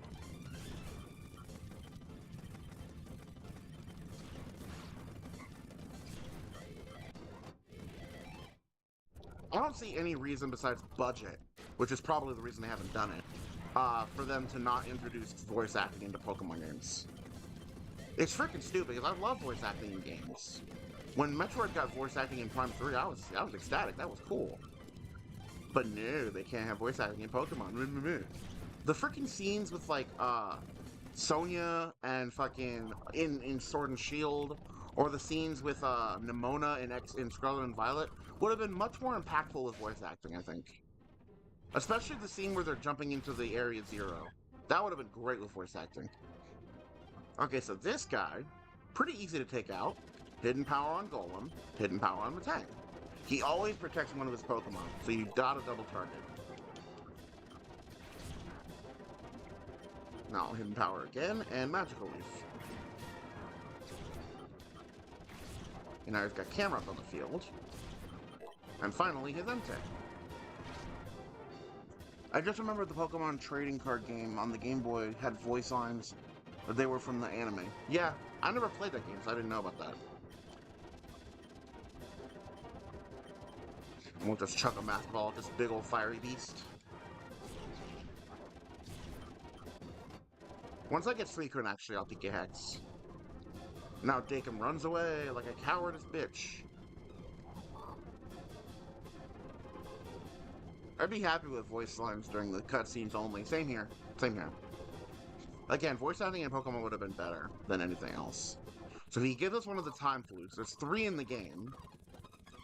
I don't see any reason besides budget, which is probably the reason they haven't done it, for them to not introduce voice acting into Pokemon games. It's freaking stupid, because I love voice acting in games. When Metroid got voice acting in Prime 3, I was ecstatic, that was cool. But no, they can't have voice acting in Pokemon. The freaking scenes with, like, Sonya and fucking in Sword and Shield, or the scenes with Nimona in Scarlet and Violet, would have been much more impactful with voice acting, I think. Especially the scene where they're jumping into the Area Zero. That would have been great with voice acting. Okay, so this guy Pretty easy to take out. Hidden power on Golem, hidden power on the tank. He always protects one of his Pokemon, so you gotta double target. Now, hidden power again, and Magical Leaf. And now he's got Camera up on the field. And finally, his Entei. I just remembered the Pokemon trading card game on the Game Boy had voice lines, but they were from the anime. Yeah, I never played that game, so I didn't know about that. And we'll just chuck a math ball at this big old fiery beast. Once I get Suicune, actually, I'll take a Hex. Now Dakem runs away like a cowardice bitch. I'd be happy with voice lines during the cutscenes only. Same here. Same here. Again, voice acting in Pokemon would have been better than anything else. So he gives us one of the time flutes. There's 3 in the game.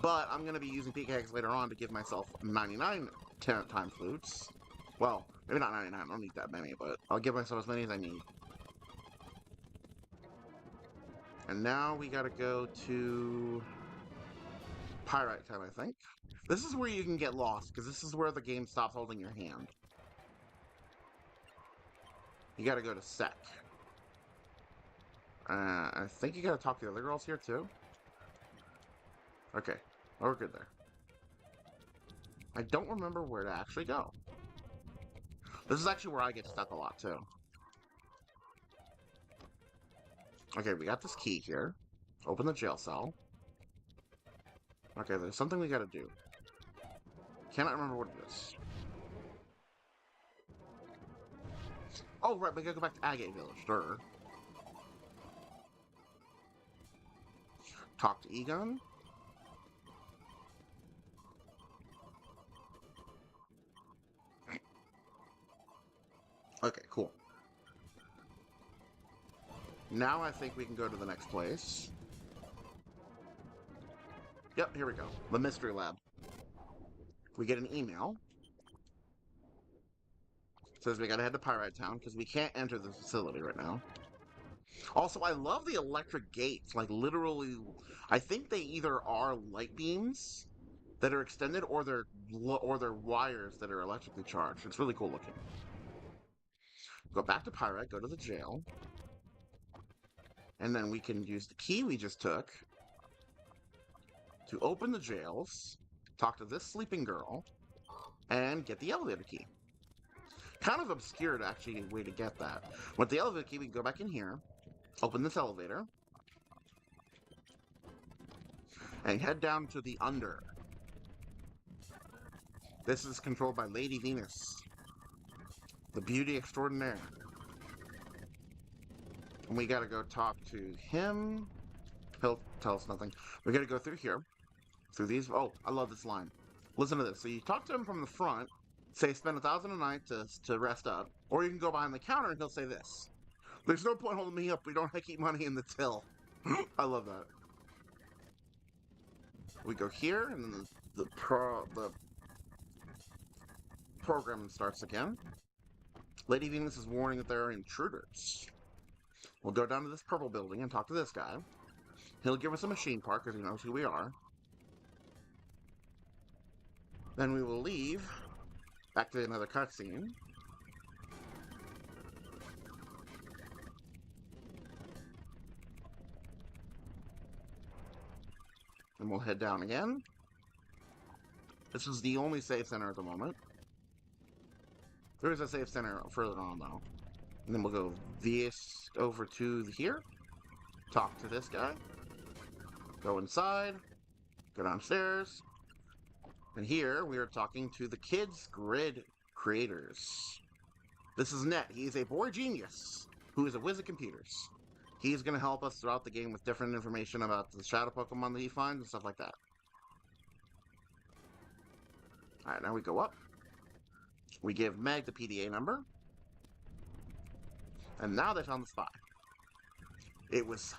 But I'm going to be using PKX later on to give myself 99 time flutes. Well, maybe not 99, I don't need that many, but I'll give myself as many as I need. And now we gotta go to Pyrite time, I think. This is where you can get lost, because this is where the game stops holding your hand. You gotta go to Sec. I think you gotta talk to the other girls here, too. Okay, well, we're good there. I don't remember where to actually go. This is actually where I get stuck a lot, too. Okay, we got this key here. Open the jail cell. Okay, there's something we gotta do. Cannot remember what it is. Oh, right, we gotta go back to Agate Village. Sure. Talk to Egon. Okay, cool. Now I think we can go to the next place. Yep, here we go. The Mystery Lab. We get an email. It says we gotta head to Pyrite Town, because we can't enter the facility right now. Also, I love the electric gates. Like, literally, I think they either are light beams that are extended, or they're wires that are electrically charged. It's really cool looking. Go back to Pyrite, go to the jail. And then we can use the key we just took to open the jails, talk to this sleeping girl, and get the elevator key. Kind of obscure, actually, way to get that. With the elevator key, we can go back in here, open this elevator, and head down to the Under. This is controlled by Lady Venus, the beauty extraordinaire. And we gotta go talk to him. He'll tell us nothing. We gotta go through here. Through these. Oh, I love this line. Listen to this. So you talk to him from the front, say spend 1,000 a night to rest up. Or you can go behind the counter and he'll say this. There's no point holding me up. We don't keep money in the till. I love that. We go here, and then the program starts again. Lady Venus is warning that there are intruders. We'll go down to this purple building and talk to this guy. He'll give us a machine part because he knows who we are. Then we will leave back to another cutscene. And we'll head down again. This is the only save center at the moment. There is a save center further on, though. And then we'll go this over to here. Talk to this guy. Go inside. Go downstairs. And here we are talking to the Kids Grid creators. This is Net. He is a boy genius who is a whiz at computers. He's going to help us throughout the game with different information about the shadow Pokemon that he finds and stuff like that. Alright, now we go up. We give Meg the PDA number. And now they found the spy. It was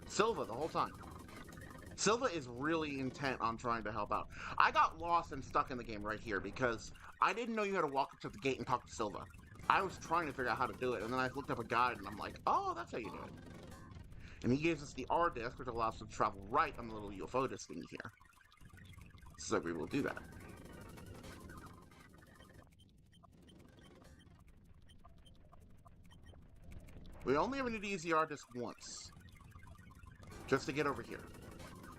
Silva the whole time. Silva is really intent on trying to help out. I got lost and stuck in the game right here because I didn't know you had to walk up to the gate and talk to Silva. I was trying to figure out how to do it, and then I looked up a guide and I'm like, oh, that's how you do it. And he gives us the R disc, which allows us to travel right on the little UFO disc thingy here. So we will do that. We only ever need to use the R disc once. Just to get over here.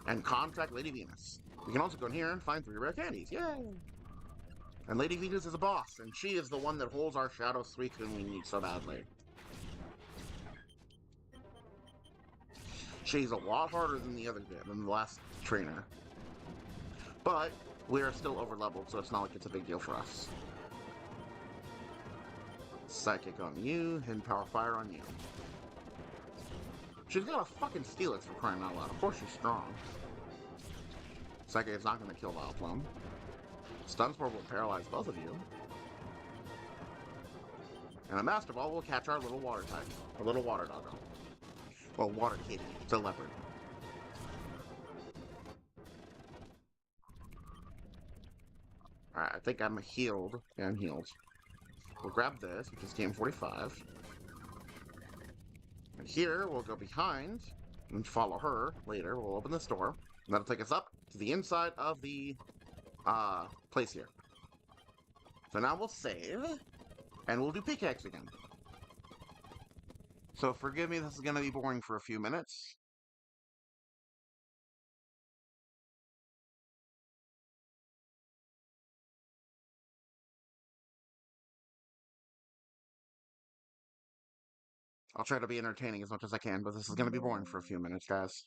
And contact Lady Venus. We can also go in here and find 3 rare candies. Yay! And Lady Venus is a boss, and she is the one that holds our Shadow Sweets when we need so badly. She's a lot harder than the last trainer. But we are still over leveled, so it's not like it's a big deal for us. Psychic on you, Hidden Power Fire on you. She's got a fucking Steelix for crying out loud. Of course she's strong. Psychic is not going to kill Vileplume. Stun Spore will paralyze both of you. And a Master Ball will catch our little water type. Our little water doggo. Well, water kitty. It's a leopard. Alright, I think I'm healed. Yeah, I'm healed. We'll grab this, which is game 45. And here, we'll go behind and follow her later. We'll open this door. And that'll take us up to the inside of the place here. So now we'll save. And we'll do pickaxe again. So forgive me, this is going to be boring for a few minutes. I'll try to be entertaining as much as I can, but this is going to be boring for a few minutes, guys.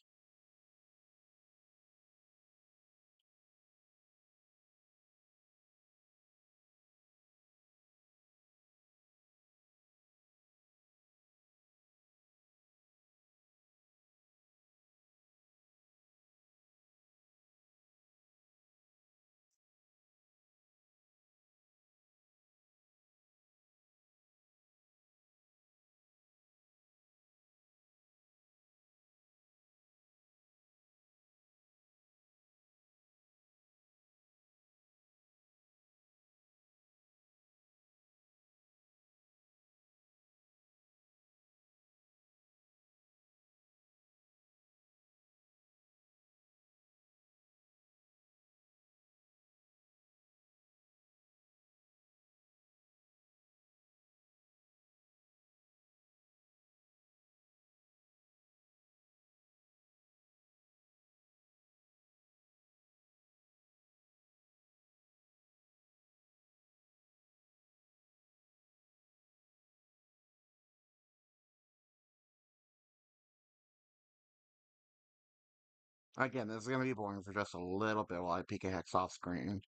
Again, this is going to be boring for just a little bit while I peek a hex off screen.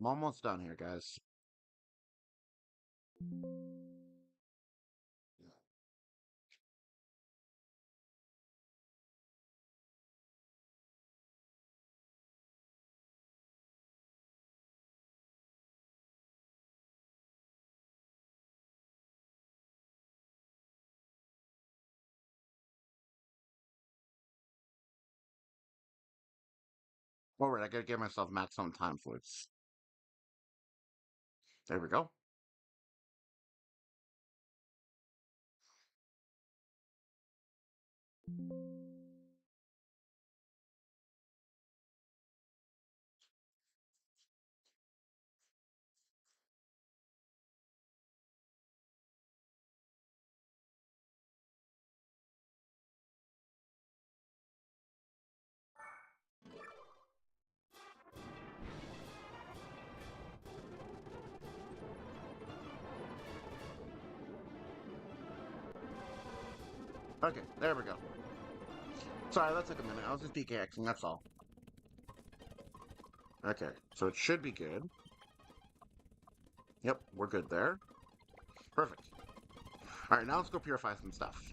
I'm almost done here, guys. Alright, I gotta give myself maximum time flutes. There we go. Okay, there we go. Sorry, that took a minute. I was just DKXing, that's all. Okay, so it should be good. Yep, we're good there. Perfect. Alright, now let's go purify some stuff.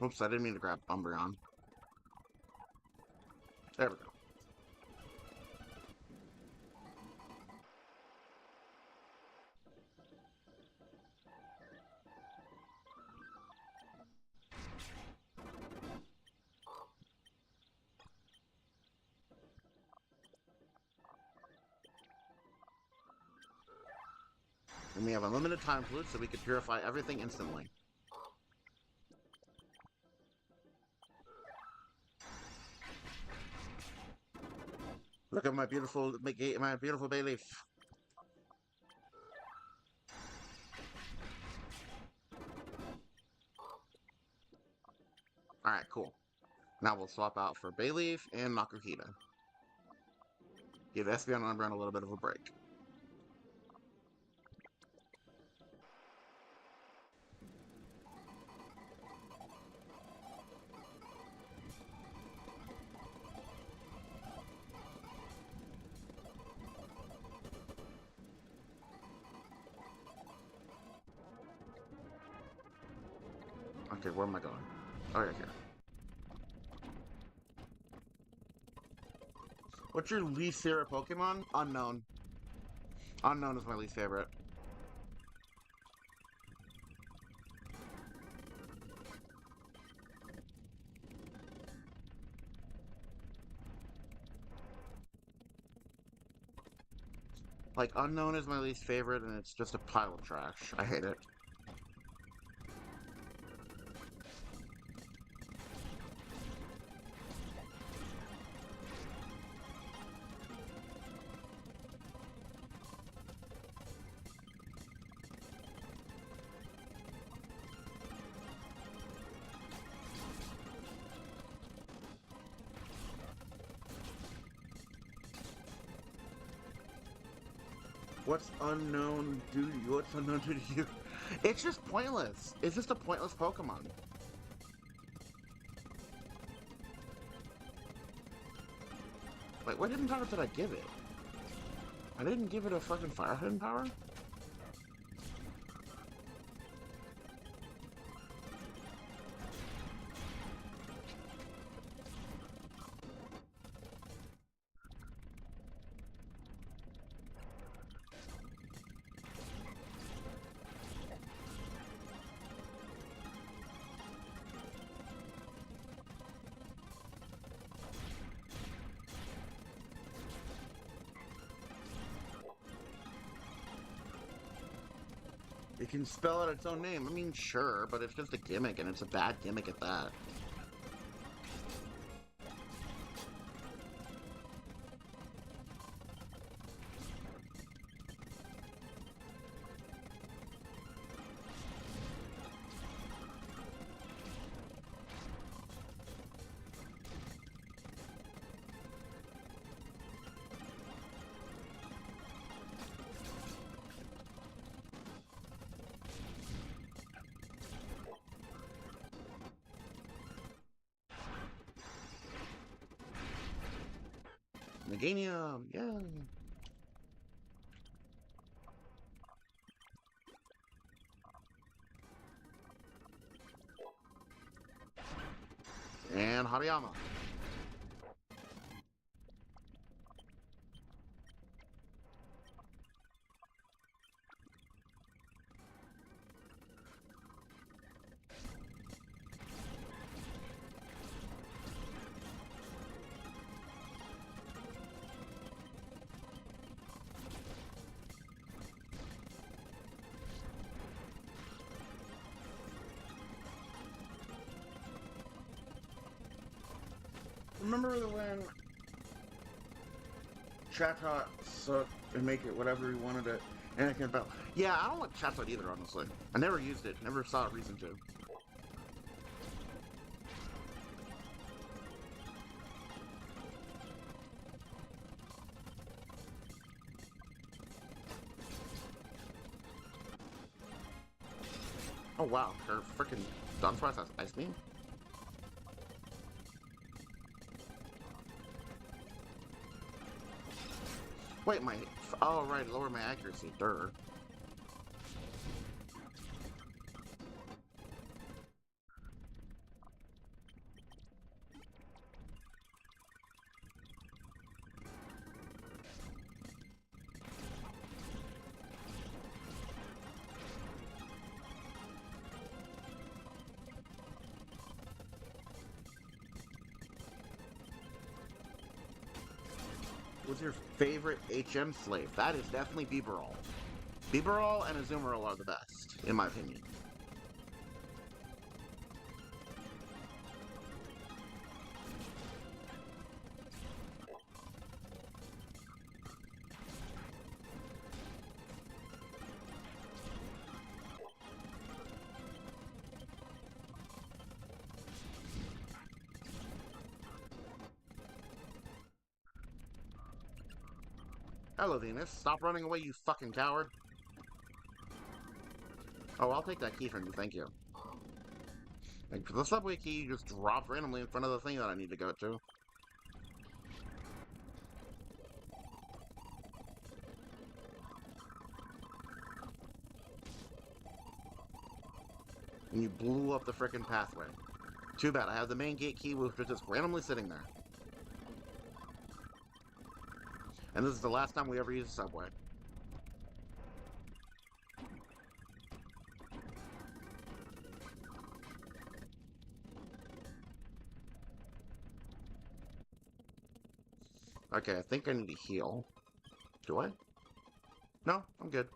Oops, I didn't mean to grab Umbreon. There we go. And we have unlimited time flute, so we can purify everything instantly. Look at my beautiful bay leaf. Alright, cool. Now we'll swap out for Bayleaf and Makuhita. Give Espeon and Umbreon a little bit of a break. Okay, where am I going? Oh, yeah, here. What's your least favorite Pokemon? Unknown. Unknown is my least favorite. Like, Unknown is my least favorite, and it's just a pile of trash. I hate it. What's Unknown do to you? What's Unknown do to you? It's just pointless. It's just a pointless Pokemon. Wait, what hidden power did I give it? I didn't give it a fucking fire hidden power? It can spell out its own name. I mean, sure, but it's just a gimmick, and it's a bad gimmick at that. Meganium, yeah. And Hariyama. Remember when Chatot sucked and make it whatever he wanted it? Anakin about. Yeah, I don't like Chatot either, honestly. I never used it. Never saw a reason to. Oh wow, her freaking Dog Squad has Ice Beam? Wait, my... Oh, right, lower my accuracy. Durr. What's your favorite HM slave? That is definitely Bibarol. Bibarol and Azumarill are the best, in my opinion. Hello, Venus. Stop running away, you fucking coward. Oh, I'll take that key from you, thank you. Like, the subway key just dropped randomly in front of the thing that I need to go to. And you blew up the frickin' pathway. Too bad, I have the main gate key, which was just randomly sitting there. And this is the last time we ever use a subway. Okay, I think I need to heal. Do I? No, I'm good.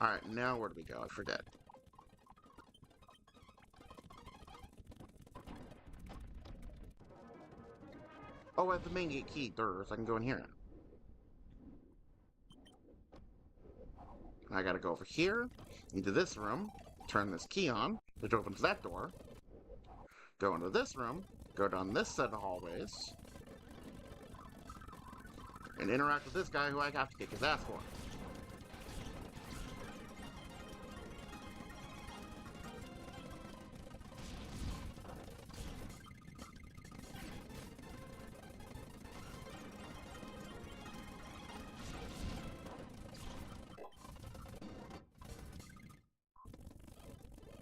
Alright, now where do we go? I forget. Oh, I have the main gate key, so I can go in here. I gotta go over here, into this room, turn this key on, which opens that door. Go into this room, go down this set of hallways, and interact with this guy who I have to kick his ass for.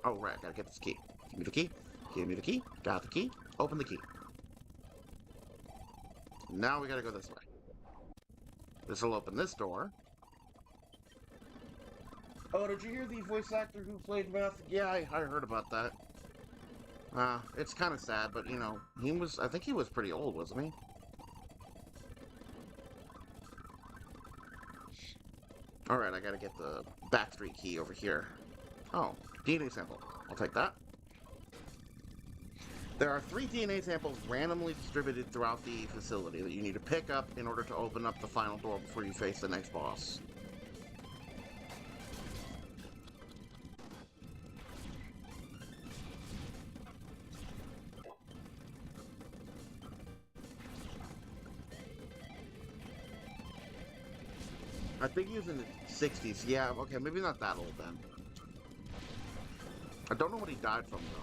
Oh, right, gotta get this key. Give me the key. Give me the key. Got the key. Open the key. Now we gotta go this way. This will open this door. Oh, did you hear the voice actor who played Math? Yeah, I heard about that. It's kind of sad, but, you know, I think he was pretty old, wasn't he? Alright, I gotta get the backstreet key over here. Oh, DNA sample. I'll take that. There are 3 DNA samples randomly distributed throughout the facility that you need to pick up in order to open up the final door before you face the next boss. I think he was in the 60s. Yeah, okay, maybe not that old then. I don't know what he died from, though.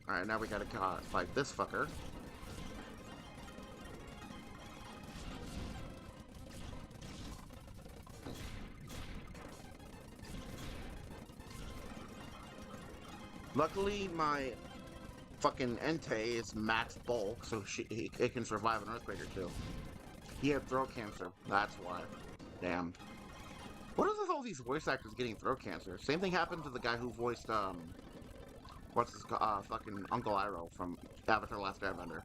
Alright, now we gotta fight this fucker. Luckily, my fucking Entei is max bulk, so it can survive an earthquake or two. He had throat cancer, that's why. Damn. What is with all these voice actors getting throat cancer? Same thing happened to the guy who voiced, what's his, fucking Uncle Iroh from Avatar: Last Airbender.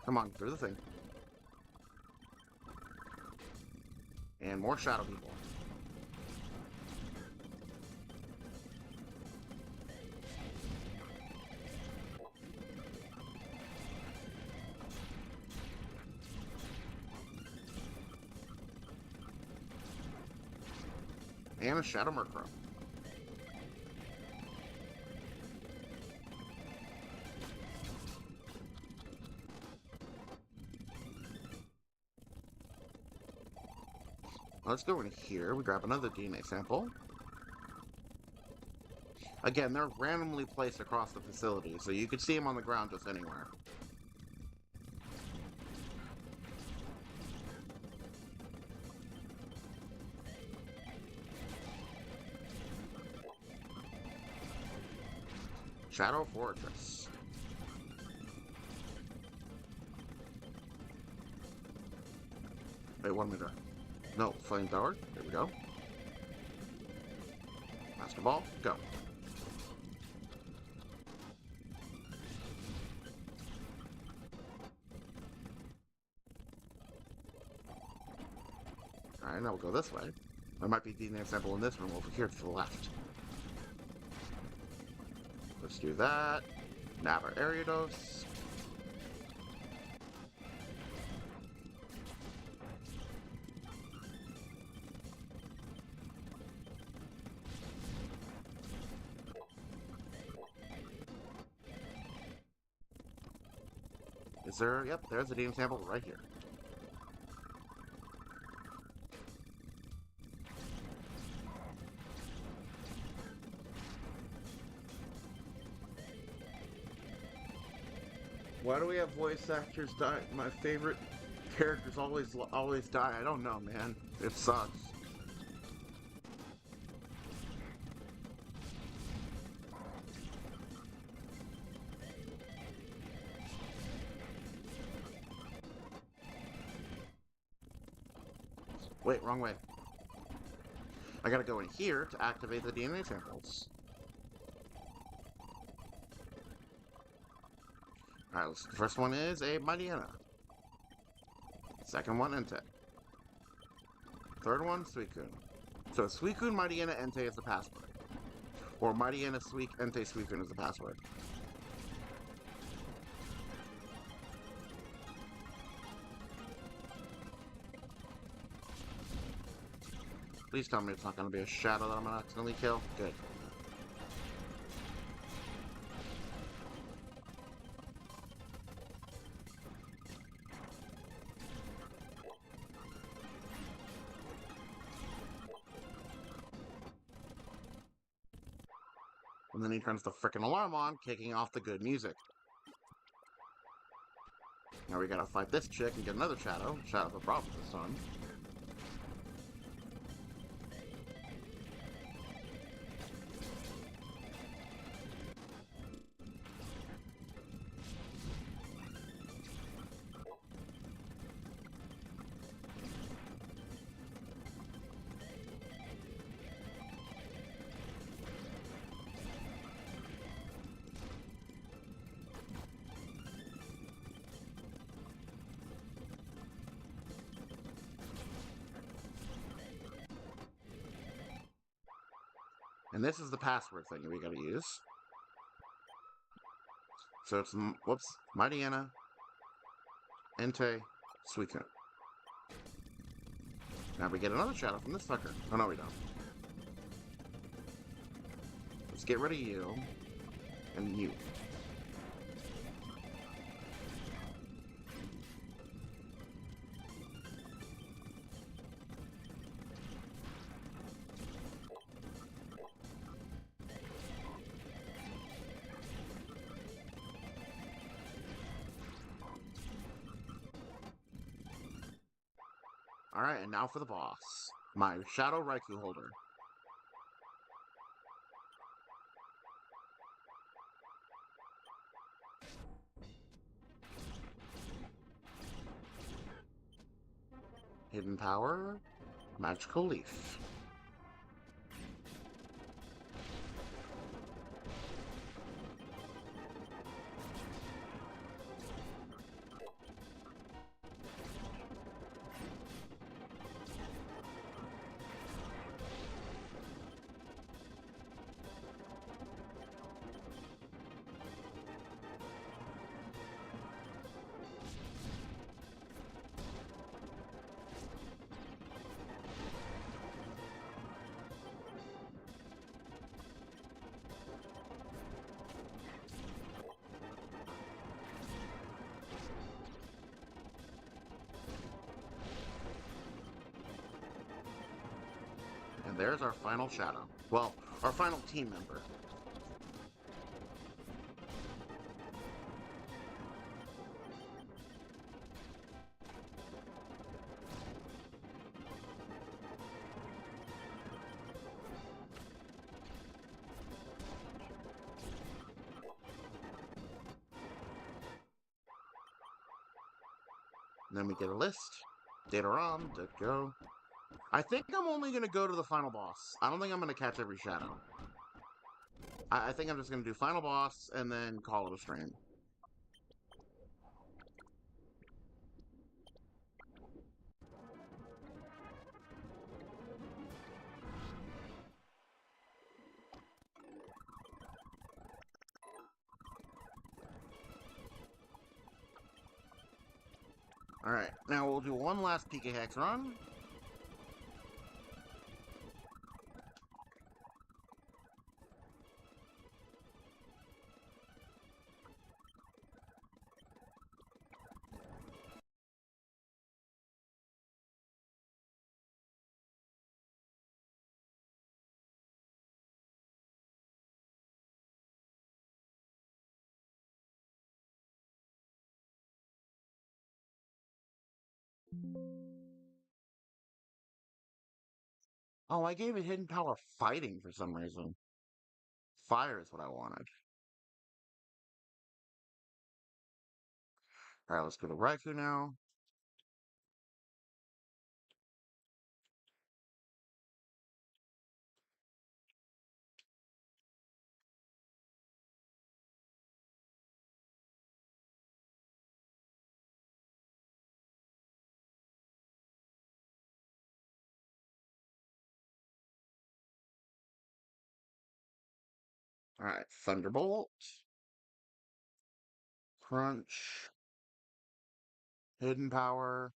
Come on, through the thing. And more shadow people. And a shadow murkrow. Let's go in here. We grab another DNA sample. Again, they're randomly placed across the facility, so you could see them on the ground just anywhere. Shadow Fortress. Wait, 1 meter. No, flamethrower. There we go. Master Ball, go. Alright, now we'll go this way. There might be DNA sample in this room over here to the left. Let's do that. Nab our Ariados. Is there? Yep, there's a DNA sample right here. Why do we have voice actors die? My favorite characters always die. I don't know, man. It sucks. Wait, wrong way. I gotta go in here to activate the DNA samples. Alright, the first one is a Mightyena. Second one, Entei. Third one, Suicune. So Suicune, Mightyena, Entei is the password. Or Mightyena, Entei, Suicune is the password. Please tell me it's not going to be a shadow that I'm going to accidentally kill. Good. And then he turns the frickin' alarm on, kicking off the good music. Now we gotta fight this chick and get another shadow. Shadow the problem this time. And this is the password thing we gotta use. So it's, whoops, Mightyena, Entei, Suicune. Now we get another shadow from this sucker. Oh no, we don't. Let's get rid of you, and you. Alright, and now for the boss. My Shadow Raikou holder. Hidden power, Magical Leaf. And there's our final shadow. Well, our final team member. And then we get a list. Data ROM, did go. I think I'm only going to go to the final boss. I don't think I'm going to catch every shadow. I think I'm just going to do final boss and then call it a stream. Alright, now we'll do one last PK Hex run. Oh, I gave it hidden power fighting for some reason. Fire is what I wanted. Alright, let's go to Raikou now. Alright, Thunderbolt. Crunch. Hidden power.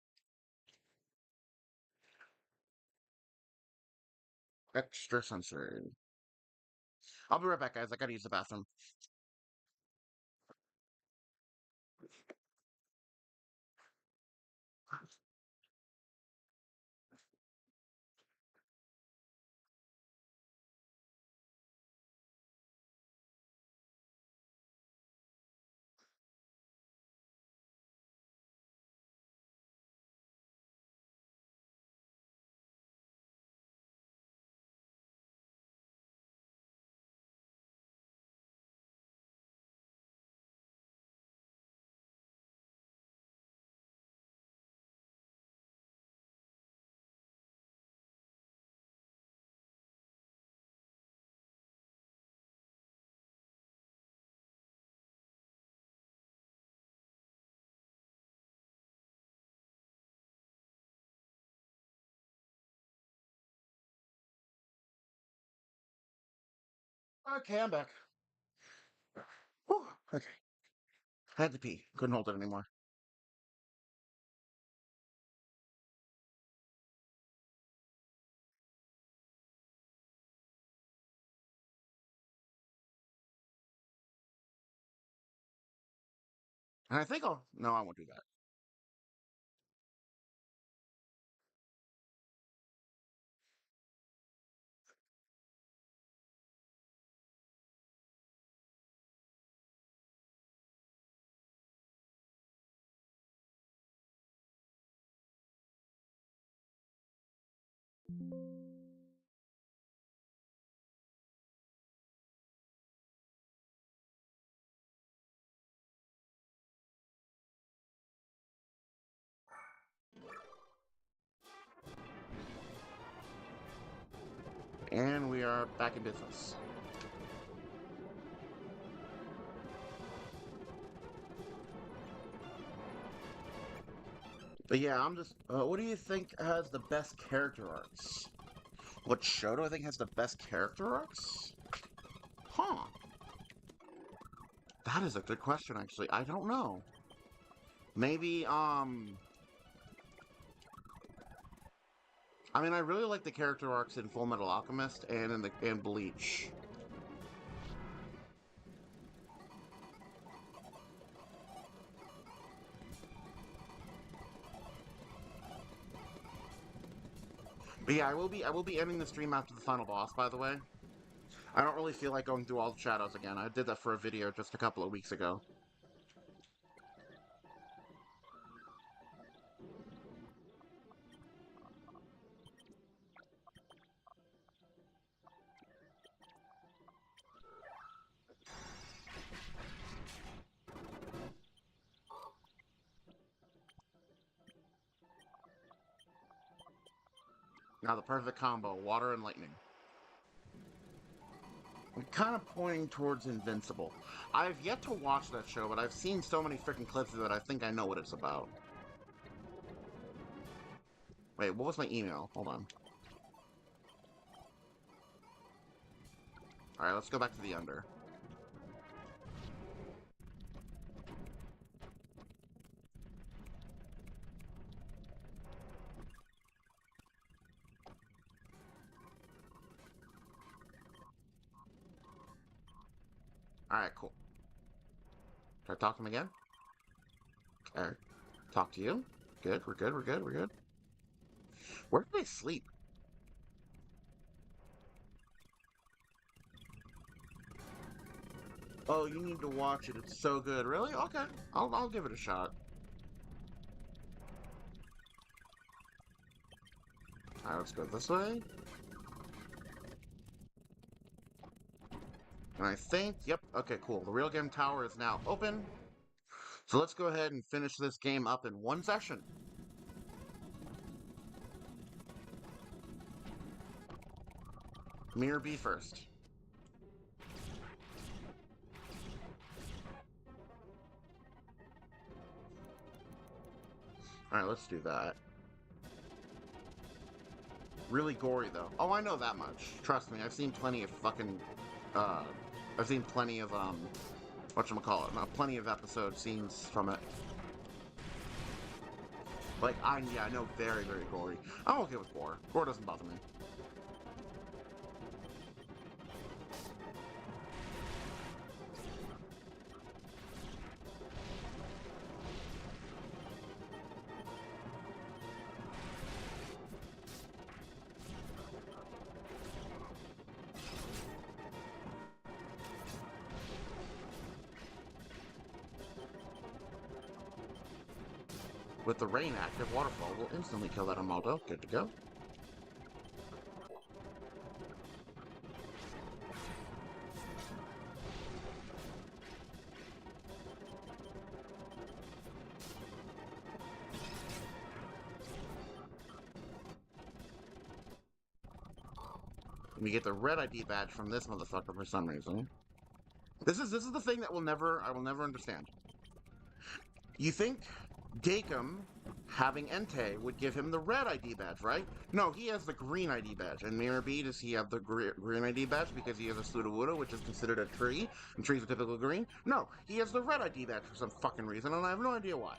Extra sensory. I'll be right back, guys. I gotta use the bathroom. Okay, I'm back. Whew, okay. I had to pee. Couldn't hold it anymore. And I think I'll... No, I won't do that. And we are back in business. But yeah, I'm just... what do you think has the best character arcs? What show do I think has the best character arcs? Huh. That is a good question, actually. I don't know. Maybe, I mean, I really like the character arcs in Full Metal Alchemist and in Bleach. But yeah, I will be ending the stream after the final boss, by the way. I don't really feel like going through all the shadows again. I did that for a video just a couple of weeks ago. Now the perfect combo, water and lightning. I'm kind of pointing towards Invincible. I've yet to watch that show, but I've seen so many freaking clips of it, I think I know what it's about. Wait, what was my email? Hold on. Alright, let's go back to the under. Alright, cool. Can I talk to him again? Okay. Talk to you? Good, we're good, we're good, we're good. Where do they sleep? Oh, you need to watch it. It's so good. Really? Okay. I'll give it a shot. Alright, let's go this way. And I think, yep, okay, cool. The real game tower is now open. So let's go ahead and finish this game up in one session. Mirror B first. Alright, let's do that. Really gory, though. Oh, I know that much. Trust me, I've seen plenty of fucking, I've seen plenty of, whatchamacallit, plenty of episode scenes from it. Like, yeah, I know very, very gory. I'm okay with gore. Gore doesn't bother me. With the rain active, waterfall will instantly kill that Amaldo. Good to go. We get the red ID badge from this motherfucker for some reason. This is the thing that I will never understand. You think Dakum having Entei would give him the red ID badge, right? No, he has the green ID badge. And Mirror B, does he have the green ID badge because he has a Sudowoodo, which is considered a tree, and trees are typically green? No, he has the red ID badge for some fucking reason, and I have no idea why.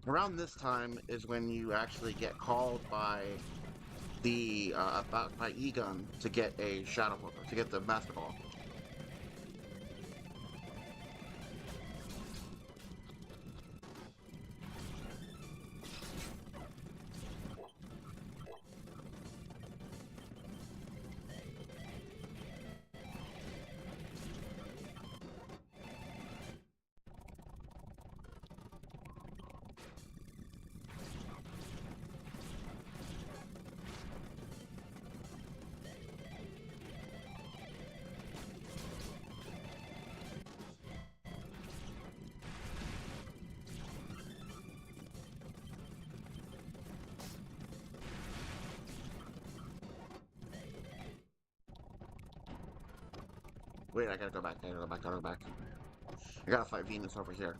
Around this time is when you actually get called by the by Egon to get a shadow to get the Master Ball. Wait, I gotta go back. I gotta fight Venus over here.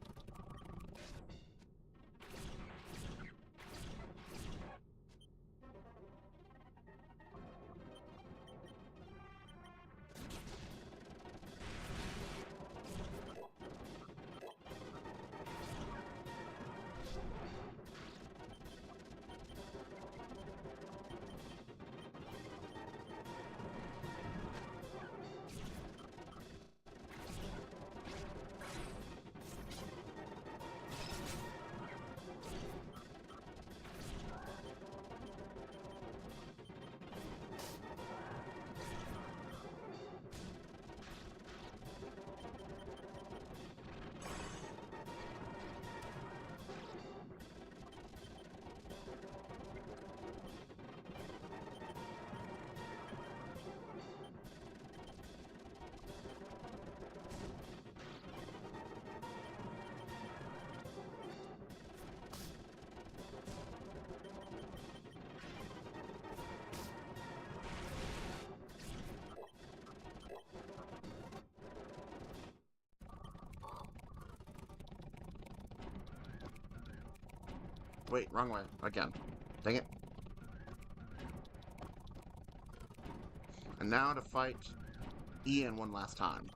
Wait, wrong way. Again. Dang it. And now to fight Ian one last time.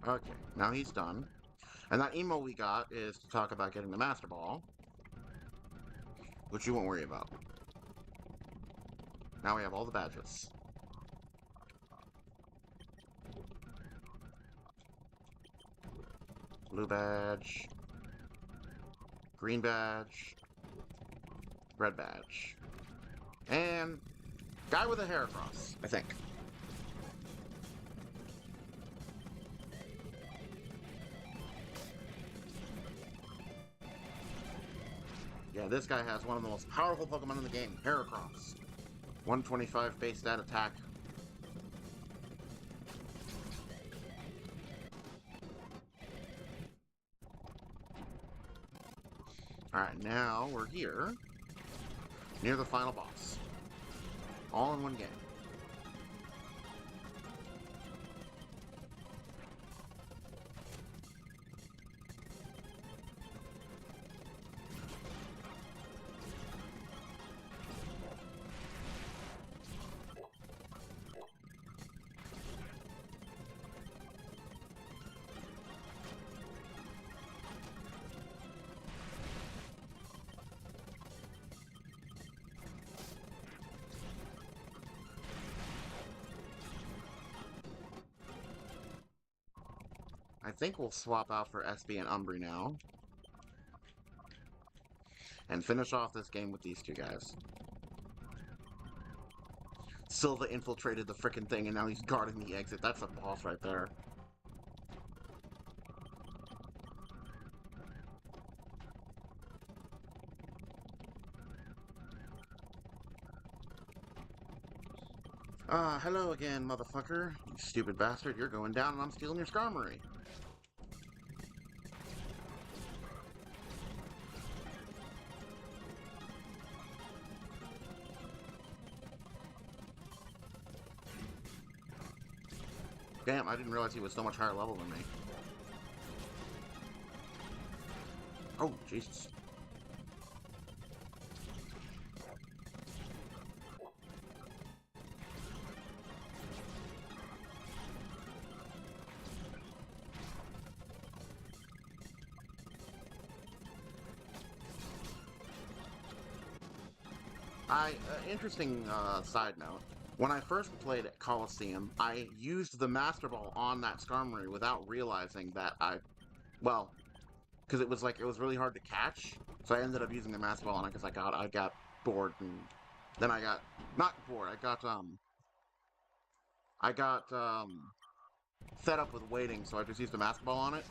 Okay, now he's done. And that email we got is to talk about getting the Master Ball, which you won't worry about. Now we have all the badges. Blue badge, green badge, red badge, and guy with a hair across, I think. Yeah, this guy has one of the most powerful Pokemon in the game, Heracross. 125 base stat attack. Alright, now we're here, near the final boss. All in one game. I think we'll swap out for SB and Umbry now. And finish off this game with these two guys. Silva infiltrated the frickin' thing and now he's guarding the exit. That's a boss right there. Hello again, motherfucker. You stupid bastard. You're going down and I'm stealing your Skarmory. Damn, I didn't realize he was so much higher level than me. Oh, Jesus. Interesting side note. When I first played at Colosseum, I used the Master Ball on that Skarmory without realizing that well, because it was like, it was really hard to catch. So I ended up using the Master Ball on it because I got bored, and then I got, not bored, I got, fed up with waiting, so I just used the Master Ball on it.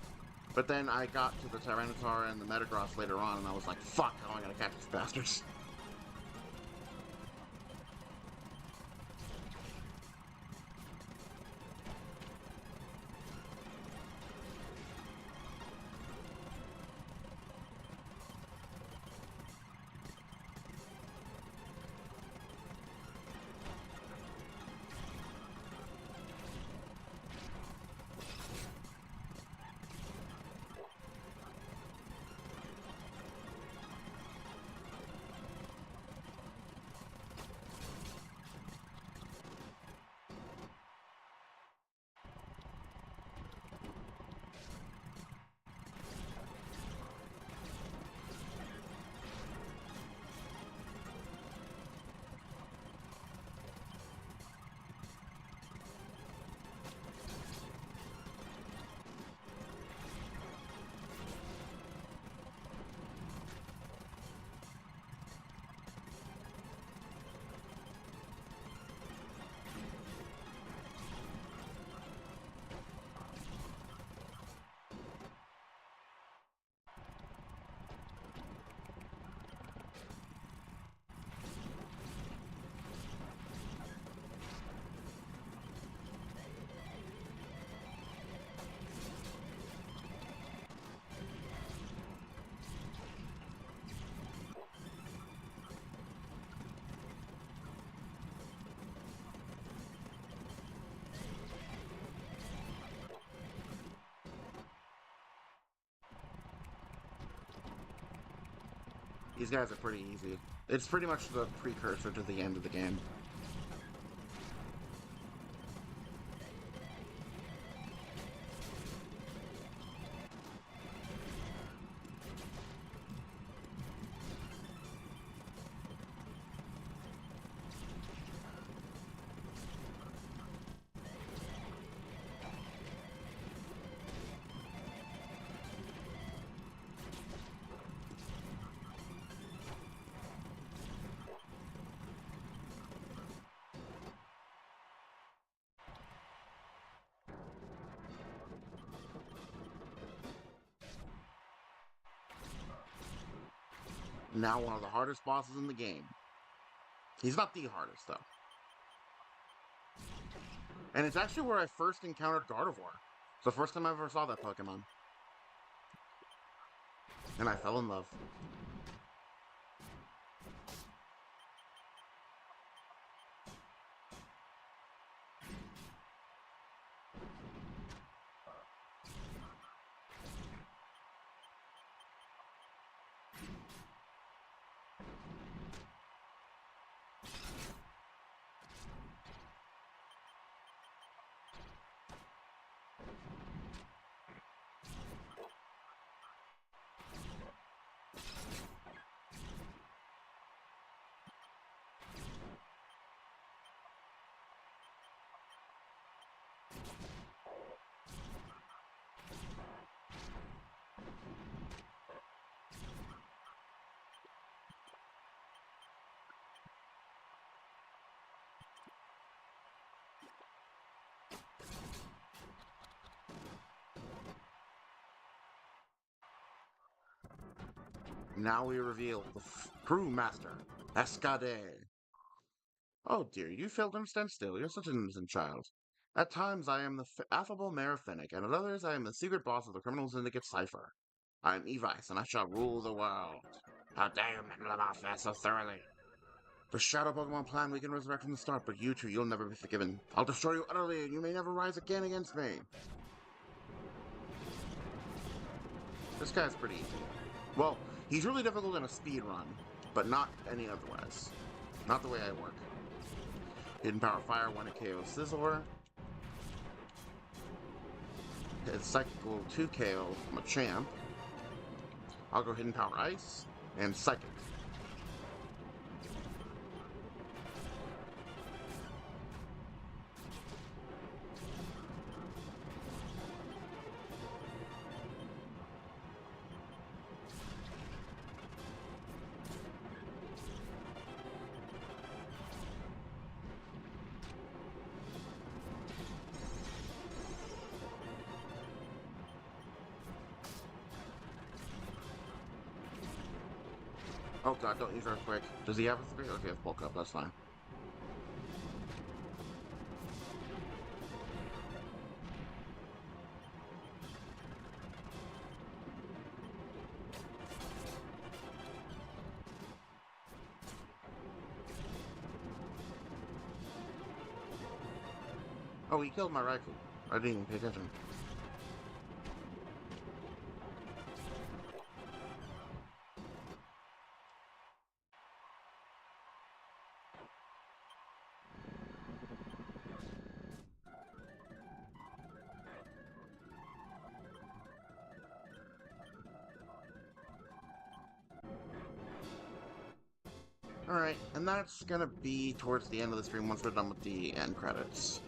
But then I got to the Tyranitar and the Metagross later on, and I was like, fuck, how am I gonna catch these bastards? These guys are pretty easy. It's pretty much the precursor to the end of the game. Now one of the hardest bosses in the game. He's not the hardest, though. And it's actually where I first encountered Gardevoir. It's the first time I ever saw that Pokemon. And I fell in love. Now we reveal the true master, Escade. Oh dear, you failed to stand still. You're such an innocent child. At times I am the affable Mayor Finnick, and at others I am the secret boss of the criminal syndicate Cypher. I am Evice, and I shall rule the world. How dare you meddle in our affairs so thoroughly? The Shadow Pokemon plan we can resurrect from the start, but you two, you'll never be forgiven. I'll destroy you utterly, and you may never rise again against me. This guy's pretty easy. Well, he's really difficult in a speed run, but not any otherwise. Not the way I work. Hidden Power Fire when it KOs Scizor. His Psychical 2 KO Machamp. I'll go Hidden Power Ice and Psychic. Oh god, don't use Earthquake. Does he have a 3? Okay, he has bulk up, that's fine. Oh, he killed my rifle. I didn't even pay attention. Alright, and that's gonna be towards the end of the stream once we're done with the end credits.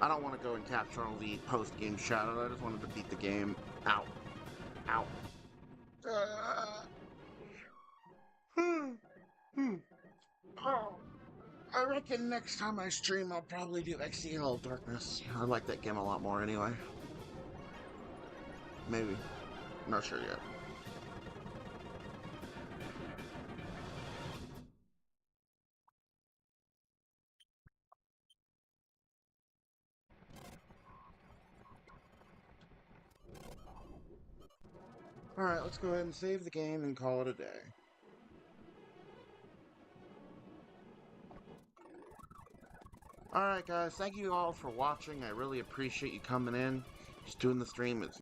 I don't want to go and capture all the post-game shadow, I just wanted to beat the game. Ow. Ow. Oh. I reckon next time I stream I'll probably do Exceedal Darkness. I like that game a lot more anyway. Maybe. Not sure yet. Alright, let's go ahead and save the game and call it a day. Alright guys, thank you all for watching. I really appreciate you coming in. Just doing the stream. It's